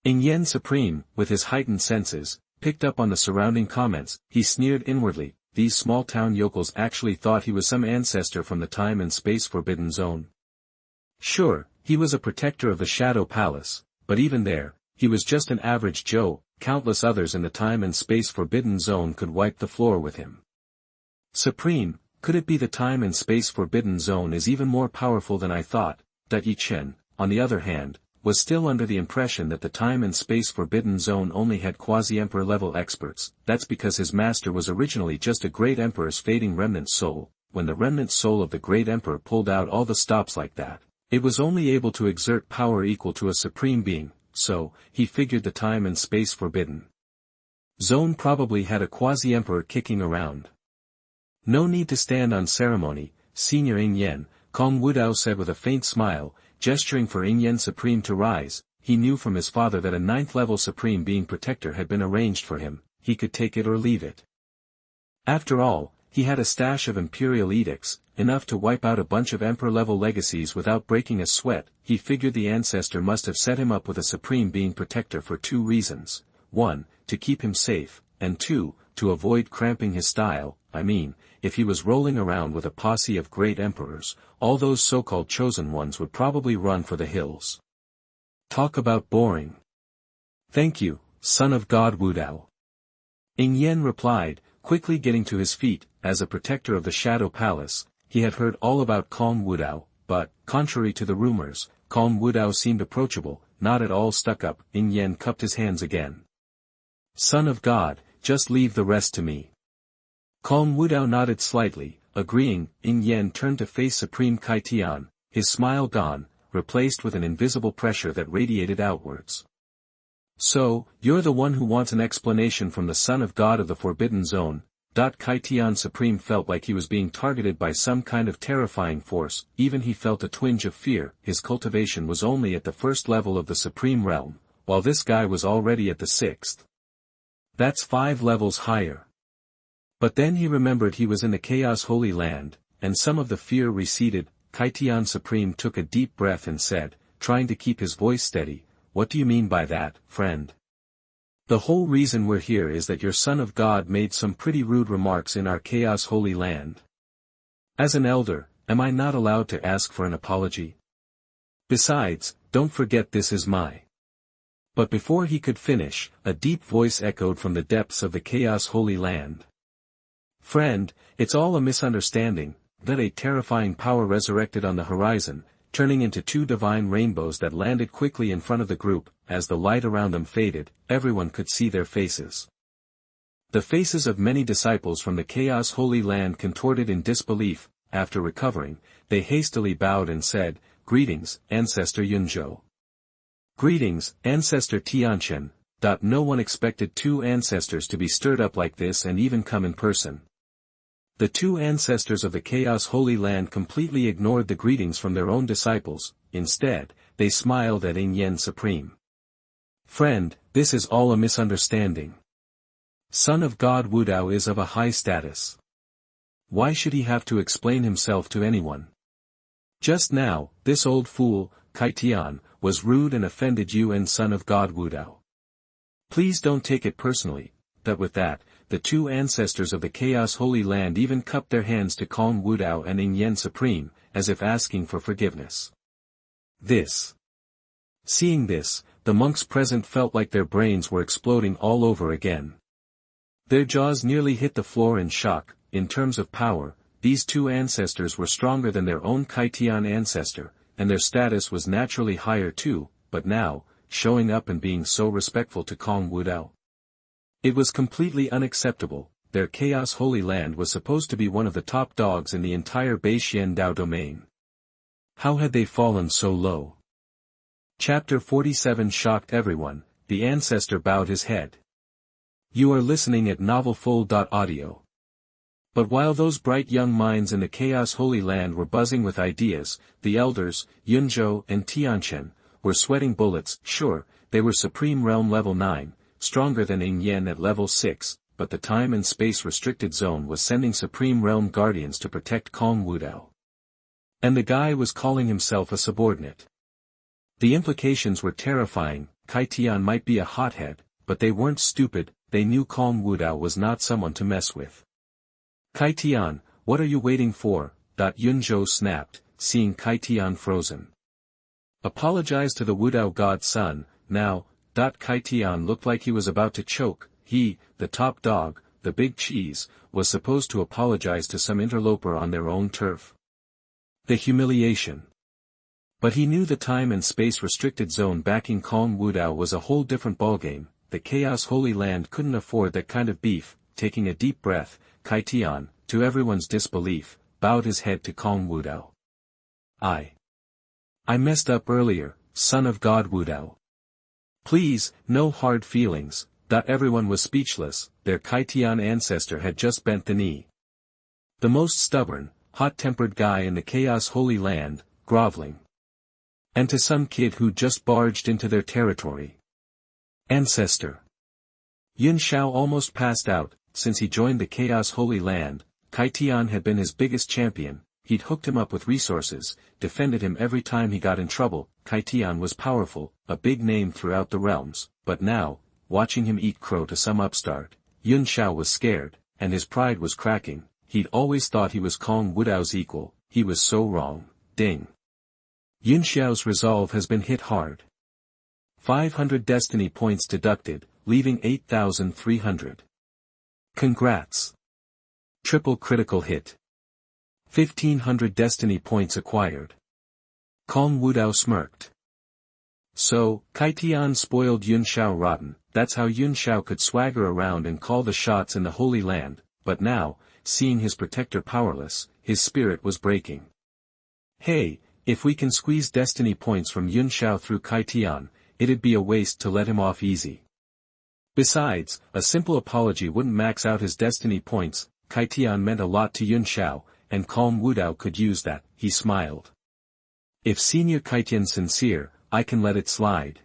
Ing Yen Supreme, with his heightened senses, picked up on the surrounding comments. He sneered inwardly. These small-town yokels actually thought he was some ancestor from the time and space forbidden zone. Sure, he was a protector of the Shadow Palace, but even there, he was just an average Joe. Countless others in the time and space forbidden zone could wipe the floor with him. Supreme, could it be the time and space forbidden zone is even more powerful than I thought? Ye Chen, on the other hand, was still under the impression that the time and space forbidden zone only had quasi-emperor level experts. That's because his master was originally just a great emperor's fading remnant soul. When the remnant soul of the great emperor pulled out all the stops like that, it was only able to exert power equal to a supreme being, so, he figured the time and space forbidden zone probably had a quasi-emperor kicking around. No need to stand on ceremony, Senior Ing Yen, Kong Wudao said with a faint smile. gesturing for Yin Supreme to rise. He knew from his father that a 9th-level Supreme Being Protector had been arranged for him. He could take it or leave it. After all, he had a stash of imperial edicts, enough to wipe out a bunch of emperor-level legacies without breaking a sweat. He figured the ancestor must have set him up with a Supreme Being Protector for 2 reasons. 1, to keep him safe, and 2, to avoid cramping his style. I mean, if he was rolling around with a posse of great emperors, all those so-called chosen ones would probably run for the hills. Talk about boring. Thank you, son of God Wu Dao. Yin replied, quickly getting to his feet. As a protector of the Shadow Palace, he had heard all about Kong Wudao, but, contrary to the rumors, Kong Wudao seemed approachable, not at all stuck up. Yin cupped his hands again. Son of God, just leave the rest to me. Kong Wudao nodded slightly, agreeing. Yin turned to face Supreme Tian, his smile gone, replaced with an invisible pressure that radiated outwards. So, you're the one who wants an explanation from the Son of God of the Forbidden Zone. Tian Supreme felt like he was being targeted by some kind of terrifying force. Even he felt a twinge of fear. His cultivation was only at the 1st level of the Supreme Realm, while this guy was already at the 6th. That's 5 levels higher. But then he remembered he was in the Chaos Holy Land, and some of the fear receded. Tian Supreme took a deep breath and said, trying to keep his voice steady, what do you mean by that, friend? The whole reason we're here is that your Son of God made some pretty rude remarks in our Chaos Holy Land. As an elder, am I not allowed to ask for an apology? Besides, don't forget this is my. But before he could finish, a deep voice echoed from the depths of the Chaos Holy Land. Friend, it's all a misunderstanding. That a terrifying power resurrected on the horizon, turning into 2 divine rainbows that landed quickly in front of the group. As the light around them faded, everyone could see their faces. The faces of many disciples from the Chaos Holy Land contorted in disbelief. After recovering, they hastily bowed and said, Greetings, Ancestor Yunzhou. Greetings, Ancestor Tianshan. No one expected 2 ancestors to be stirred up like this and even come in person. The 2 ancestors of the Chaos Holy Land completely ignored the greetings from their own disciples. Instead, they smiled at Yin Supreme. Friend, this is all a misunderstanding. Son of God Wu Dao is of a high status. Why should he have to explain himself to anyone? Just now, this old fool, Tian, was rude and offended you and Son of God Wu Dao. Please don't take it personally. With that, the 2 ancestors of the Chaos Holy Land even cupped their hands to Kong Wudao and Yin Supreme, as if asking for forgiveness. Seeing this, the monks present felt like their brains were exploding all over again. Their jaws nearly hit the floor in shock. In terms of power, these 2 ancestors were stronger than their own Tian ancestor, and their status was naturally higher too, but now, showing up and being so respectful to Kong Wudao. It was completely unacceptable. Their Chaos Holy Land was supposed to be one of the top dogs in the entire Beixian Dao domain. How had they fallen so low? Chapter 47 shocked everyone. The ancestor bowed his head. You are listening at novelfull.audio. But while those bright young minds in the Chaos Holy Land were buzzing with ideas, the elders, Yunzhou and Tianshan, were sweating bullets. Sure, they were Supreme Realm level 9. Stronger than Yin at level 6, but the time and space restricted zone was sending Supreme Realm Guardians to protect Kong Wudao. And the guy was calling himself a subordinate. The implications were terrifying. Tian might be a hothead, but they weren't stupid. They knew Kong Wudao was not someone to mess with. Tian, what are you waiting for? Yunzhou snapped, seeing Tian frozen. Apologize to the Wudao god son, now. Tian looked like he was about to choke. He, the top dog, the big cheese, was supposed to apologize to some interloper on their own turf. The humiliation. But he knew the time and space restricted zone backing Kong Wudao was a whole different ballgame. The Chaos Holy Land couldn't afford that kind of beef. Taking a deep breath, Tian, to everyone's disbelief, bowed his head to Kong Wudao. I messed up earlier, Son of God Wudao. Please, no hard feelings. Everyone was speechless. Their Tian ancestor had just bent the knee. The most stubborn, hot-tempered guy in the Chaos Holy Land, groveling. And to some kid who just barged into their territory. Ancestor. Yun Shao almost passed out. Since he joined the Chaos Holy Land, Tian had been his biggest champion. He'd hooked him up with resources, defended him every time he got in trouble. Tian was powerful, a big name throughout the realms, but now, watching him eat crow to some upstart, Yun Shao was scared, and his pride was cracking. He'd always thought he was Kong Wudao's equal. He was so wrong. Ding. Yun Xiao's resolve has been hit hard. 500 destiny points deducted, leaving 8,300. Congrats. Triple critical hit. 1,500 destiny points acquired. Kong Wudao smirked. So, Tian spoiled Yun Shao rotten. That's how Yun Shao could swagger around and call the shots in the Holy Land, but now, seeing his protector powerless, his spirit was breaking. Hey, if we can squeeze destiny points from Yun Shao through Tian, it'd be a waste to let him off easy. Besides, a simple apology wouldn't max out his destiny points. Tian meant a lot to Yun Shao, and Kong Wudao could use that. He smiled. If Senior Tian's sincere, I can let it slide.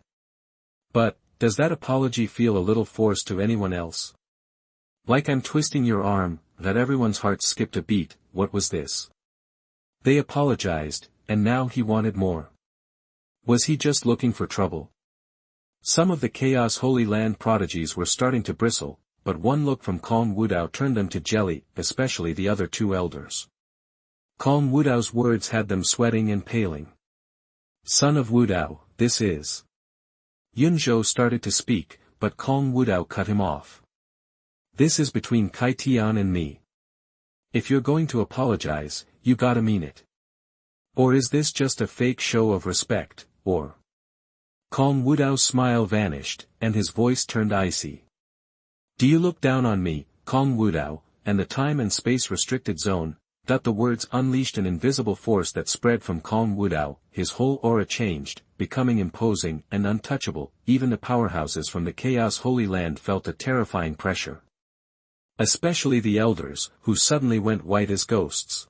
But, does that apology feel a little forced to anyone else? Like I'm twisting your arm, that everyone's heart skipped a beat. What was this? They apologized, and now he wanted more. Was he just looking for trouble? Some of the Chaos Holy Land prodigies were starting to bristle, but one look from Kong Wudao turned them to jelly, especially the other two elders. Kong Wudao's words had them sweating and paling. Son of Wudao, this is. Yun Zhou started to speak, but Kong Wudao cut him off. This is between Tian and me. If you're going to apologize, you gotta mean it. Or is this just a fake show of respect, or? Kong Wudao's smile vanished, and his voice turned icy. Do you look down on me, Kong Wudao, and the time and space restricted zone? The words unleashed an invisible force that spread from Kong Wudao. His whole aura changed, becoming imposing and untouchable. Even the powerhouses from the Chaos Holy Land felt a terrifying pressure. Especially the elders, who suddenly went white as ghosts.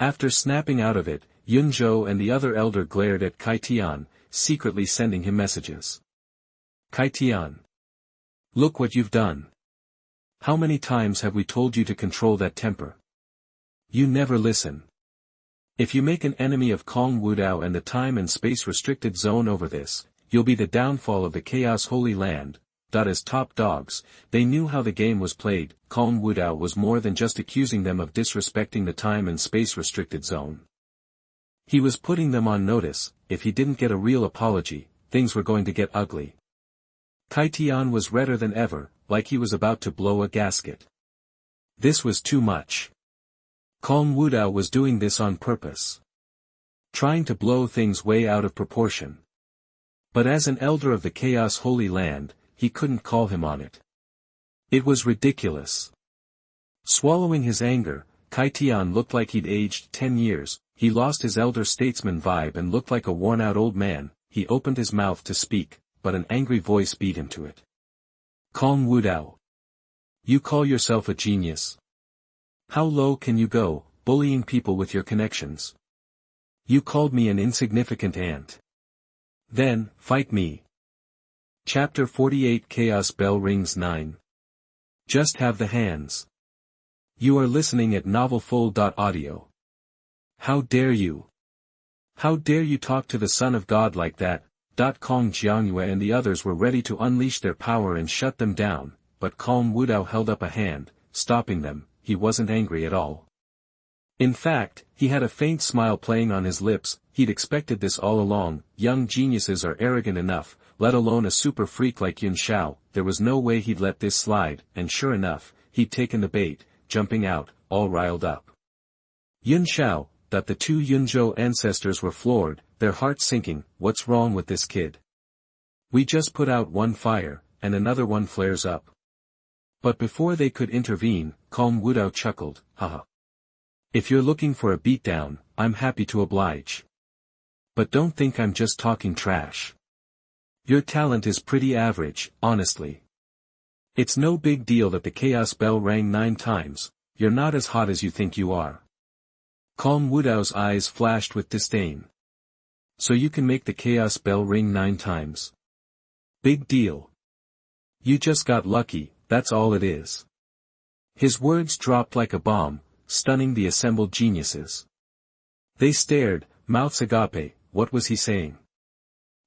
After snapping out of it, Yun Zhou and the other elder glared at Tian, secretly sending him messages. Tian. Look what you've done. How many times have we told you to control that temper? You never listen. If you make an enemy of Kong Wudao and the time and space restricted zone over this, you'll be the downfall of the Chaos Holy Land. As top dogs, they knew how the game was played. Kong Wudao was more than just accusing them of disrespecting the time and space restricted zone. He was putting them on notice. If he didn't get a real apology, things were going to get ugly. Tian was redder than ever, like he was about to blow a gasket. This was too much. Kong Wudao was doing this on purpose. Trying to blow things way out of proportion. But as an elder of the Chaos Holy Land, he couldn't call him on it. It was ridiculous. Swallowing his anger, Tian looked like he'd aged 10 years, he lost his elder statesman vibe and looked like a worn-out old man. He opened his mouth to speak, but an angry voice beat him to it. Kong Wudao. You call yourself a genius? How low can you go, bullying people with your connections? You called me an insignificant ant. Then, fight me. Chapter 48 Chaos Bell Rings 9. Just have the hands. You are listening at novelfull.audio. How dare you? How dare you talk to the Son of God like that? Kong Xuanhuan and the others were ready to unleash their power and shut them down, but Kong Wudao held up a hand, stopping them. He wasn't angry at all. In fact, he had a faint smile playing on his lips. He'd expected this all along. Young geniuses are arrogant enough, let alone a super freak like Yun Shao. There was no way he'd let this slide, and sure enough, he'd taken the bait, jumping out, all riled up. Yun Shao, that the two Yunzhou ancestors were floored, their hearts sinking. What's wrong with this kid? We just put out one fire, and another one flares up. But before they could intervene, Kong Wudao chuckled, haha. If you're looking for a beatdown, I'm happy to oblige. But don't think I'm just talking trash. Your talent is pretty average, honestly. It's no big deal that the Chaos Bell rang 9 times, you're not as hot as you think you are. Kong Wudao's eyes flashed with disdain. So you can make the chaos bell ring 9 times. Big deal. You just got lucky, that's all it is. His words dropped like a bomb, stunning the assembled geniuses. They stared, mouths agape. What was he saying?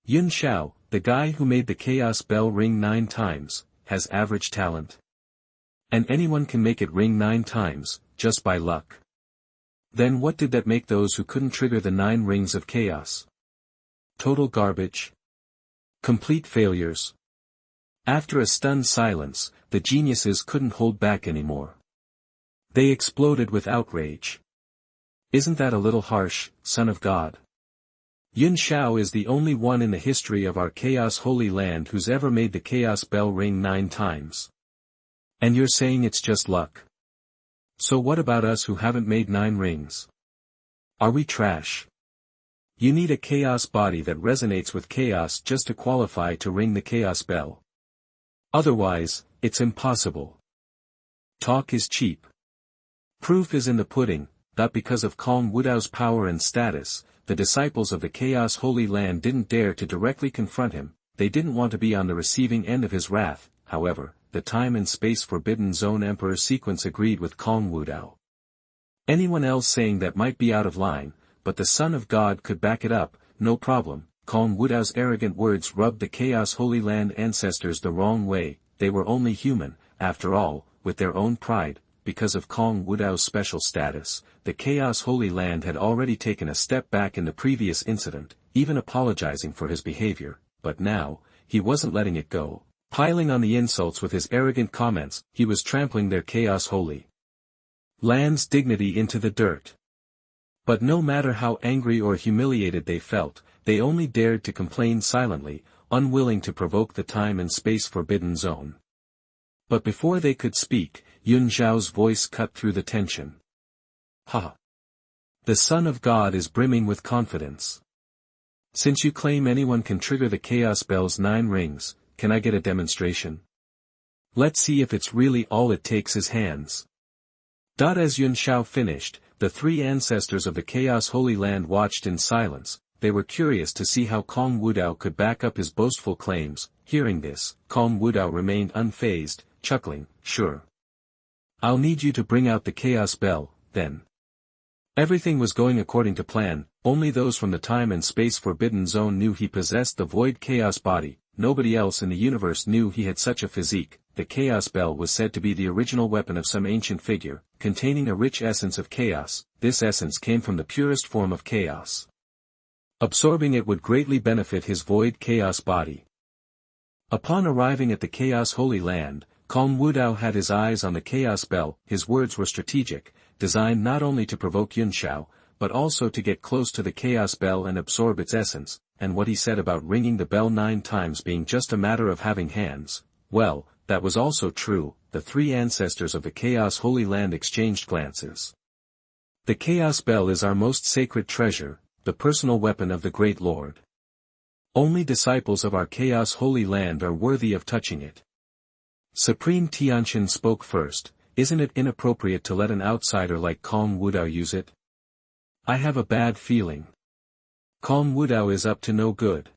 Yun Xiao, the guy who made the chaos bell ring 9 times, has average talent. And anyone can make it ring 9 times, just by luck. Then what did that make those who couldn't trigger the 9 rings of chaos? Total garbage. Complete failures. After a stunned silence, the geniuses couldn't hold back anymore. They exploded with outrage. Isn't that a little harsh, son of God? Yun Xiao is the only one in the history of our Chaos Holy Land who's ever made the chaos bell ring 9 times. And you're saying it's just luck? So what about us who haven't made 9 rings? Are we trash? You need a chaos body that resonates with chaos just to qualify to ring the chaos bell. Otherwise, it's impossible. Talk is cheap. Proof is in the pudding, that because of Kong Wudao's power and status, the disciples of the Chaos Holy Land didn't dare to directly confront him. They didn't want to be on the receiving end of his wrath. However, the time and space forbidden zone Emperor sequence agreed with Kong Wudao. Anyone else saying that might be out of line, but the Son of God could back it up, no problem. Kong Wudao's arrogant words rubbed the Chaos Holy Land ancestors the wrong way. They were only human, after all, with their own pride. Because of Kong Wudao's special status, the Chaos Holy Land had already taken a step back in the previous incident, even apologizing for his behavior, but now, he wasn't letting it go. Piling on the insults with his arrogant comments, he was trampling their Chaos Holy Land's dignity into the dirt. But no matter how angry or humiliated they felt, they only dared to complain silently, unwilling to provoke the time and space forbidden zone. But before they could speak, Yun Xiao's voice cut through the tension. Ha! The Son of God is brimming with confidence. Since you claim anyone can trigger the chaos bell's 9 rings, can I get a demonstration? Let's see if it's really all it takes is hands. As Yun Xiao finished, the 3 ancestors of the Chaos Holy Land watched in silence. They were curious to see how Kong Wudao could back up his boastful claims. Hearing this, Kong Wudao remained unfazed, chuckling, sure. I'll need you to bring out the chaos bell, then. Everything was going according to plan. Only those from the time and space forbidden zone knew he possessed the void chaos body. Nobody else in the universe knew he had such a physique. The chaos bell was said to be the original weapon of some ancient figure, containing a rich essence of chaos. This essence came from the purest form of chaos. Absorbing it would greatly benefit his void chaos body. Upon arriving at the Chaos Holy Land, Kong Wudao had his eyes on the chaos bell. His words were strategic, designed not only to provoke Yun Xiao, but also to get close to the chaos bell and absorb its essence. And what he said about ringing the bell 9 times being just a matter of having hands, well, that was also true. The 3 ancestors of the Chaos Holy Land exchanged glances. The chaos bell is our most sacred treasure, the personal weapon of the Great Lord. Only disciples of our Chaos Holy Land are worthy of touching it. Supreme Tianshan spoke first. Isn't it inappropriate to let an outsider like Kong Wudao use it? I have a bad feeling. Kong Wudao is up to no good.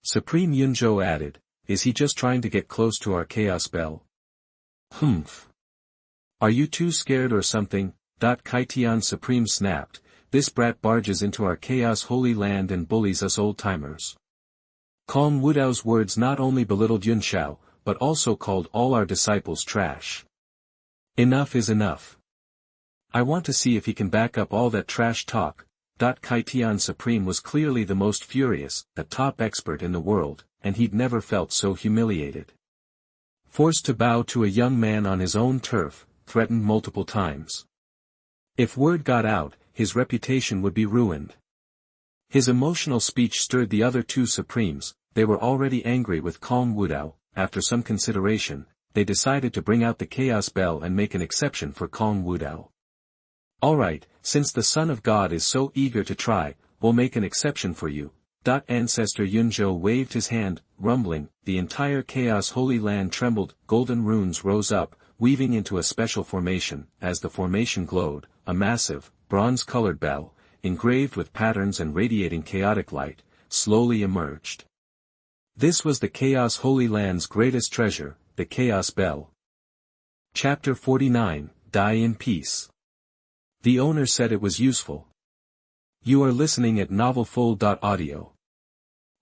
Supreme Yunzhou added, is he just trying to get close to our chaos bell? Humph. Are you too scared or something? Kaitian Supreme snapped, this brat barges into our Chaos Holy Land and bullies us old-timers. Kong Wudao's words not only belittled Yun Xiao, but also called all our disciples trash. Enough is enough. I want to see if he can back up all that trash talk. Kaitian Supreme was clearly the most furious, a top expert in the world, and he'd never felt so humiliated. Forced to bow to a young man on his own turf, threatened multiple times. If word got out, his reputation would be ruined. His emotional speech stirred the other 2 Supremes. They were already angry with Kong Wudao. After some consideration, they decided to bring out the chaos bell and make an exception for Kong Wudao. Alright, since the Son of God is so eager to try, we'll make an exception for you. Ancestor Yunzhou waved his hand, rumbling. The entire Chaos Holy Land trembled. Golden runes rose up, weaving into a special formation. As the formation glowed, a massive, bronze-colored bell, engraved with patterns and radiating chaotic light, slowly emerged. This was the Chaos Holy Land's greatest treasure, the Chaos Bell. Chapter 49, Die in Peace. The owner said it was useful. You are listening at novelfull.audio.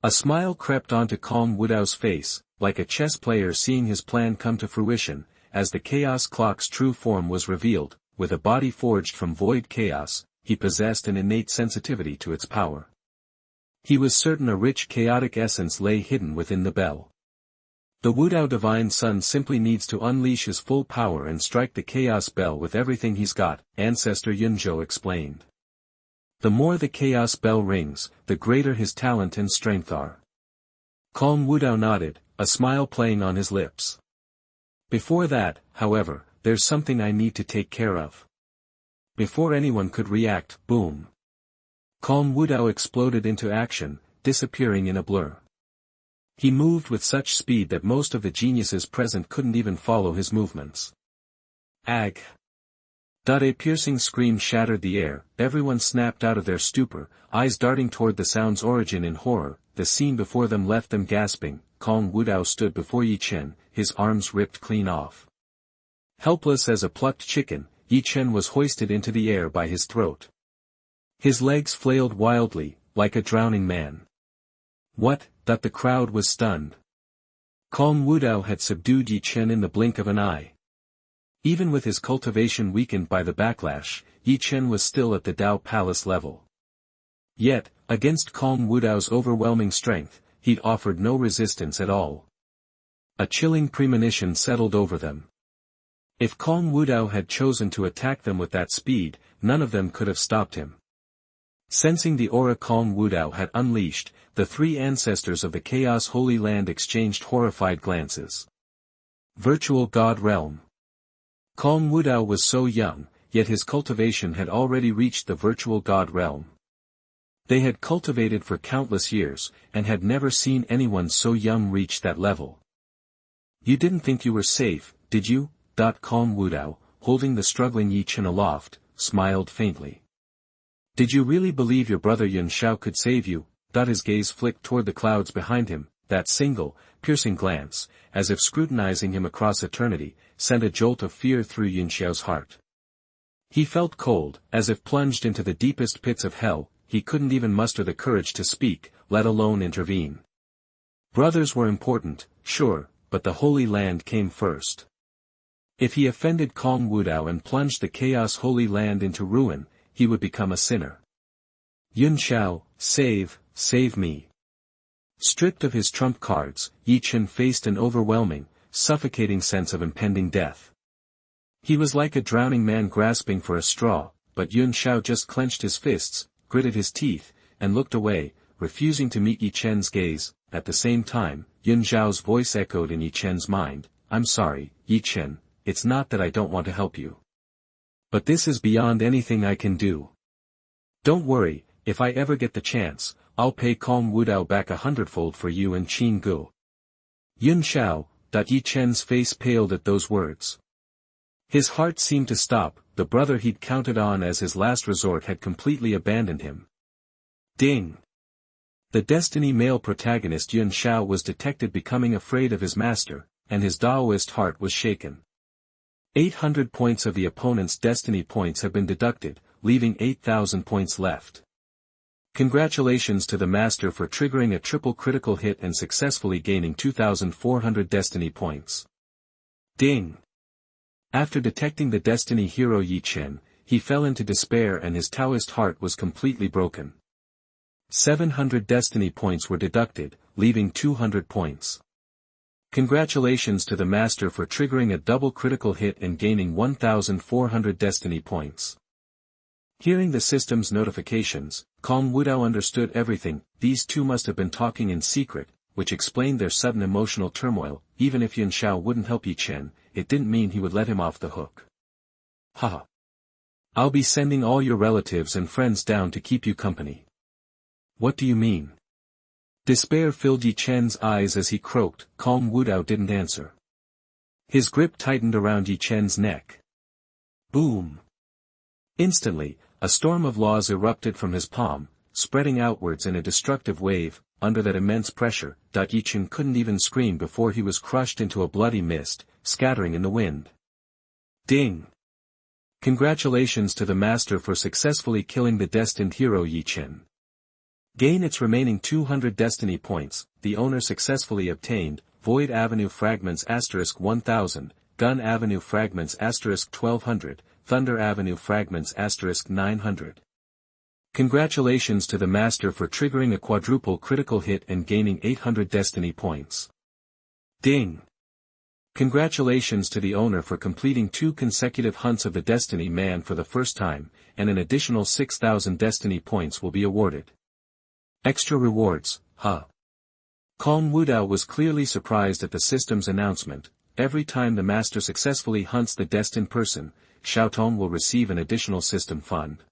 A smile crept onto Kong Wudao's face, like a chess player seeing his plan come to fruition, as the Chaos Clock's true form was revealed. With a body forged from void chaos, he possessed an innate sensitivity to its power. He was certain a rich chaotic essence lay hidden within the bell. The Wu Dao Divine Son simply needs to unleash his full power and strike the Chaos Bell with everything he's got, Ancestor Yunzhou explained. The more the Chaos Bell rings, the greater his talent and strength are. Kong Wudao nodded, a smile playing on his lips. Before that, however, there's something I need to take care of. Before anyone could react, boom. Kong Wudao exploded into action, disappearing in a blur. He moved with such speed that most of the geniuses present couldn't even follow his movements. Ag! A piercing scream shattered the air, everyone snapped out of their stupor, eyes darting toward the sound's origin in horror. The scene before them left them gasping. Kong Wudao stood before Ye Chen, his arms ripped clean off. Helpless as a plucked chicken, Ye Chen was hoisted into the air by his throat. His legs flailed wildly, like a drowning man. What? The crowd was stunned. Kong Wudao had subdued Ye Chen in the blink of an eye. Even with his cultivation weakened by the backlash, Ye Chen was still at the Dao Palace level. Yet, against Kong Wudao's overwhelming strength, he'd offered no resistance at all. A chilling premonition settled over them. If Kong Wudao had chosen to attack them with that speed, none of them could have stopped him. Sensing the aura Kong Wudao had unleashed, the three ancestors of the Chaos Holy Land exchanged horrified glances. Virtual God Realm. Kong Wudao was so young, yet his cultivation had already reached the virtual God Realm. They had cultivated for countless years, and had never seen anyone so young reach that level. You didn't think you were safe, did you? Kong Wudao, holding the struggling Ye Chen aloft, smiled faintly. Did you really believe your brother Yunzhou could save you? His gaze flicked toward the clouds behind him, that single, piercing glance, as if scrutinizing him across eternity, sent a jolt of fear through Yunzhou's heart. He felt cold, as if plunged into the deepest pits of hell. He couldn't even muster the courage to speak, let alone intervene. Brothers were important, sure, but the Holy Land came first. If he offended Kong Wudao and plunged the Chaos Holy Land into ruin, he would become a sinner. Yunzhou, save me. Stripped of his trump cards, Ye Chen faced an overwhelming, suffocating sense of impending death. He was like a drowning man grasping for a straw, but Yunzhou just clenched his fists, gritted his teeth, and looked away, refusing to meet Ye Chen's gaze. At the same time, Yunzhou's voice echoed in Ye Chen's mind, I'm sorry, Ye Chen, it's not that I don't want to help you. But this is beyond anything I can do. Don't worry, if I ever get the chance, I'll pay Kong Wudao back 100-fold for you and Qin Gu. Yunzhou, Ye Chen's face paled at those words. His heart seemed to stop, the brother he'd counted on as his last resort had completely abandoned him. Ding! The Destiny male protagonist Yunzhou was detected becoming afraid of his master, and his Daoist heart was shaken. 800 points of the opponent's Destiny points have been deducted, leaving 8,000 points left. Congratulations to the master for triggering a triple critical hit and successfully gaining 2,400 Destiny points. Ding! After detecting the Destiny hero Ye Chen, he fell into despair and his Taoist heart was completely broken. 700 Destiny points were deducted, leaving 200 points. Congratulations to the master for triggering a double critical hit and gaining 1,400 Destiny points. Hearing the system's notifications, Kong Wudao understood everything. These two must have been talking in secret, which explained their sudden emotional turmoil. Even if Yunzhou wouldn't help Ye Chen, it didn't mean he would let him off the hook. Haha. I'll be sending all your relatives and friends down to keep you company. What do you mean? Despair filled Ye Chen's eyes as he croaked. Kong Wudao didn't answer. His grip tightened around Ye Chen's neck. Boom! Instantly, A storm of laws erupted from his palm, spreading outwards in a destructive wave. Under that immense pressure, Ye Chen couldn't even scream before he was crushed into a bloody mist, scattering in the wind. Ding! Congratulations to the master for successfully killing the destined hero Ye Chen. Gain its remaining 200 destiny points. The owner successfully obtained Void Avenue Fragments *1000, Gun Avenue Fragments *1200, Thunder Avenue Fragments *900. Congratulations to the master for triggering a quadruple critical hit and gaining 800 destiny points. Ding! Congratulations to the owner for completing 2 consecutive hunts of the Destiny Man for the first time, and an additional 6,000 destiny points will be awarded. Extra rewards, huh? Kong Wudao was clearly surprised at the system's announcement. Every time the master successfully hunts the destined person, Xiaotong will receive an additional system fund.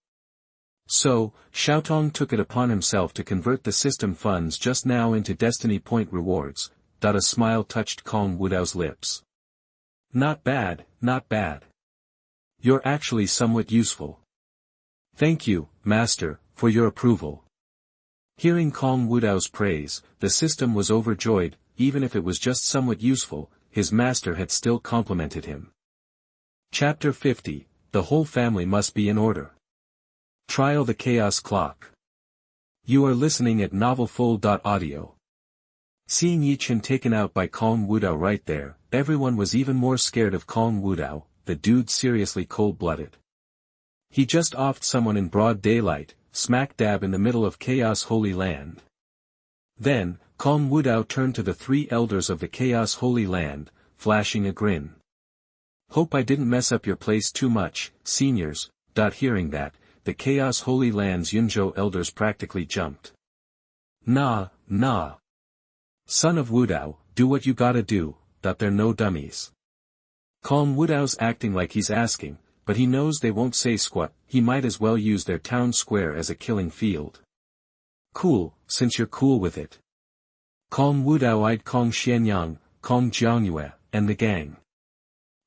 So, Xiaotong took it upon himself to convert the system funds just now into destiny point rewards. A smile touched Kong Wudao's lips. Not bad, not bad. You're actually somewhat useful. Thank you, master, for your approval. Hearing Kong Wudao's praise, the system was overjoyed. Even if it was just somewhat useful, his master had still complimented him. Chapter 50, The Whole Family Must Be in Order. Trial the Chaos Clock. You are listening at novelfull.audio. Seeing Ye Chen taken out by Kong Wudao right there, everyone was even more scared of Kong Wudao. The dude's seriously cold-blooded. He just offed someone in broad daylight, smack dab in the middle of Chaos Holy Land. Then, Kong Wudao turned to the 3 elders of the Chaos Holy Land, flashing a grin. Hope I didn't mess up your place too much, seniors. Hearing that, the Chaos Holy Land's Yunzhou elders practically jumped. Nah. Son of Wudao, do what you gotta do. They're no dummies. Kong Wudao's acting like he's asking, but he knows they won't say squat. He might as well use their town square as a killing field. Cool, since you're cool with it. Kong Wudao eyed Kong Xianyang, Kong Jiangyue, and the gang.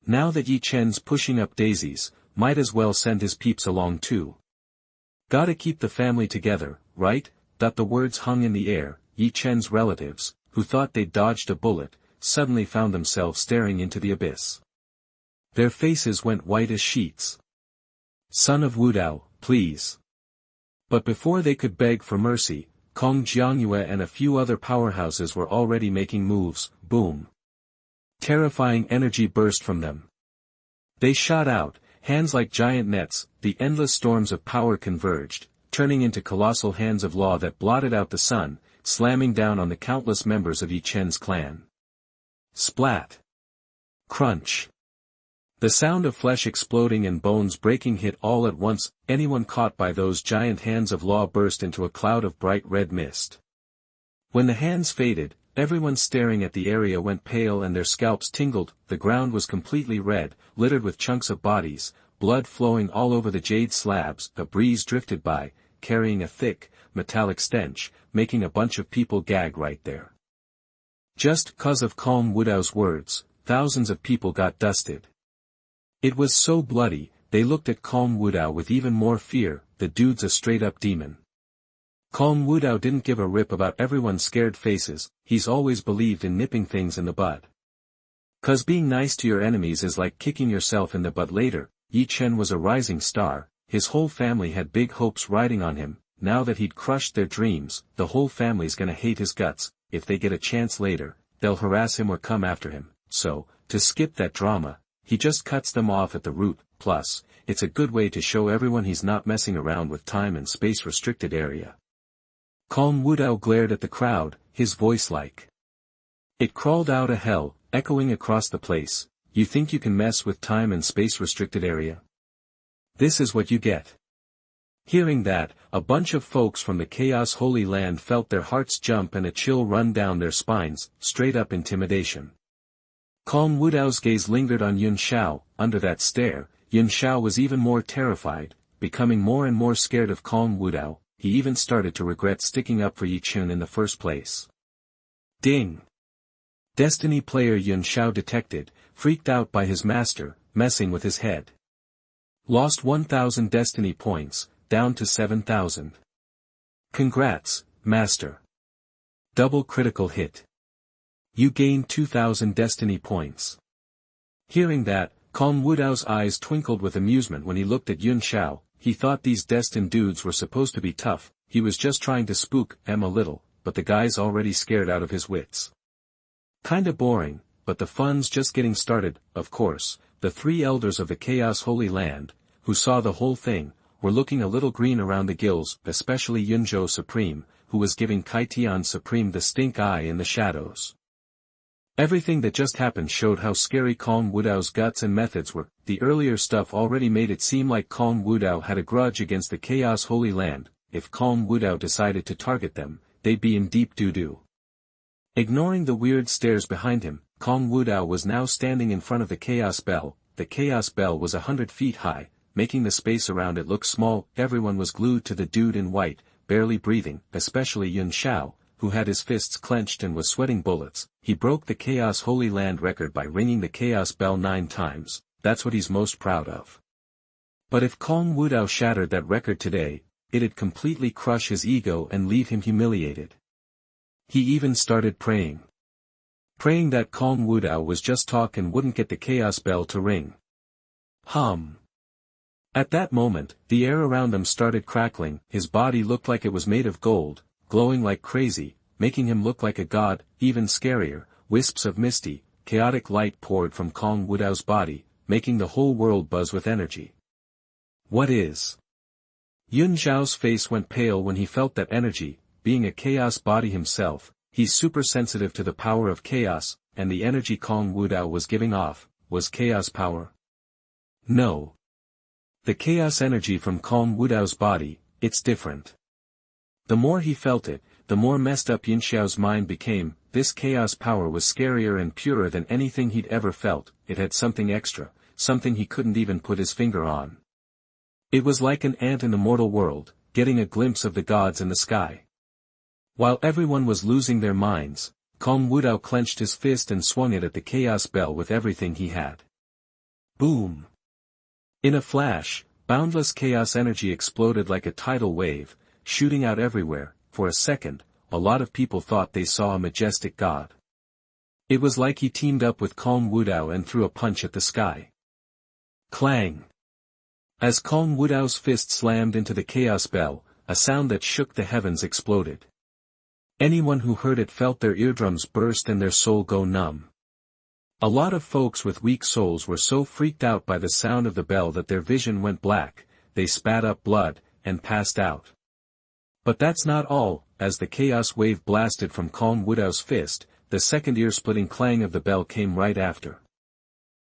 Now that Ye Chen's pushing up daisies, might as well send his peeps along too. Gotta keep the family together, right? The words hung in the air. Ye Chen's relatives, who thought they'd dodged a bullet, suddenly found themselves staring into the abyss. Their faces went white as sheets. Son of Wudao, please. But before they could beg for mercy, Kong Jiangyue and a few other powerhouses were already making moves. Boom. Terrifying energy burst from them. They shot out, hands like giant nets. The endless storms of power converged, turning into colossal hands of law that blotted out the sun, slamming down on the countless members of Ye Chen's clan. Splat. Crunch. The sound of flesh exploding and bones breaking hit all at once. Anyone caught by those giant hands of law burst into a cloud of bright red mist. When the hands faded, everyone staring at the area went pale and their scalps tingled. The ground was completely red, littered with chunks of bodies, blood flowing all over the jade slabs. A breeze drifted by, carrying a thick, metallic stench, making a bunch of people gag right there. Just 'cause of Kong Wudao's words, thousands of people got dusted. It was so bloody, they looked at Kong Wudao with even more fear. The dude's a straight-up demon. Kong Wudao didn't give a rip about everyone's scared faces. He's always believed in nipping things in the bud. 'Cause being nice to your enemies is like kicking yourself in the butt later. Ye Chen was a rising star. His whole family had big hopes riding on him. Now that he'd crushed their dreams, the whole family's gonna hate his guts. If they get a chance later, they'll harass him or come after him. So, to skip that drama, he just cuts them off at the root. Plus, it's a good way to show everyone he's not messing around with time and space restricted area. Kong Wudao glared at the crowd, his voice like it crawled out of hell, echoing across the place. You think you can mess with time and space restricted area? This is what you get. Hearing that, a bunch of folks from the Chaos Holy Land felt their hearts jump and a chill run down their spines. Straight up intimidation. Kong Wudao's gaze lingered on Yun Xiao. Under that stare, Yun Xiao was even more terrified, becoming more and more scared of Kong Wudao. He even started to regret sticking up for Ye Chen in the first place. Ding! Destiny player Yun Xiao detected, freaked out by his master, messing with his head. Lost 1,000 destiny points. down to 7,000. Congrats, Master. Double critical hit. You gained 2,000 destiny points. Hearing that, Kong Wudao's eyes twinkled with amusement when he looked at Yun Xiao. He thought these destined dudes were supposed to be tough, he was just trying to spook them a little, but the guy's already scared out of his wits. Kinda boring, but the fun's just getting started. Of course, the three elders of the Chaos Holy Land, who saw the whole thing, were looking a little green around the gills, especially Yunzhou Supreme, who was giving Kaitian Supreme the stink eye in the shadows. Everything that just happened showed how scary Kong Wudao's guts and methods were. The earlier stuff already made it seem like Kong Wudao had a grudge against the Chaos Holy Land. If Kong Wudao decided to target them, they'd be in deep doo-doo. Ignoring the weird stares behind him, Kong Wudao was now standing in front of the Chaos Bell. The Chaos Bell was 100 feet high, making the space around it look small. Everyone was glued to the dude in white, barely breathing, especially Yun Xiao, who had his fists clenched and was sweating bullets. He broke the Chaos Holy Land record by ringing the Chaos Bell 9 times, that's what he's most proud of. But if Kong Wudao shattered that record today, it'd completely crush his ego and leave him humiliated. He even started praying. Praying that Kong Wudao was just talk and wouldn't get the Chaos Bell to ring. At that moment, the air around them started crackling. His body looked like it was made of gold, glowing like crazy, making him look like a god. Even scarier, wisps of misty, chaotic light poured from Kong Wudao's body, making the whole world buzz with energy. What is? Yun Xiao's face went pale when he felt that energy. Being a chaos body himself, he's super sensitive to the power of chaos, and the energy Kong Wudao was giving off, was chaos power. No. The chaos energy from Kong Wudao's body, it's different. The more he felt it, the more messed up Yun Xiao's mind became. This chaos power was scarier and purer than anything he'd ever felt. It had something extra, something he couldn't even put his finger on. It was like an ant in a mortal world, getting a glimpse of the gods in the sky. While everyone was losing their minds, Kong Wudao clenched his fist and swung it at the Chaos Bell with everything he had. Boom! In a flash, boundless chaos energy exploded like a tidal wave, shooting out everywhere. For a second, a lot of people thought they saw a majestic god. It was like he teamed up with Kong Wudao and threw a punch at the sky. Clang! As Kong Wudao's fist slammed into the Chaos Bell, a sound that shook the heavens exploded. Anyone who heard it felt their eardrums burst and their soul go numb. A lot of folks with weak souls were so freaked out by the sound of the bell that their vision went black, they spat up blood, and passed out. But that's not all. As the chaos wave blasted from Kong Wudao's fist, the second ear-splitting clang of the bell came right after.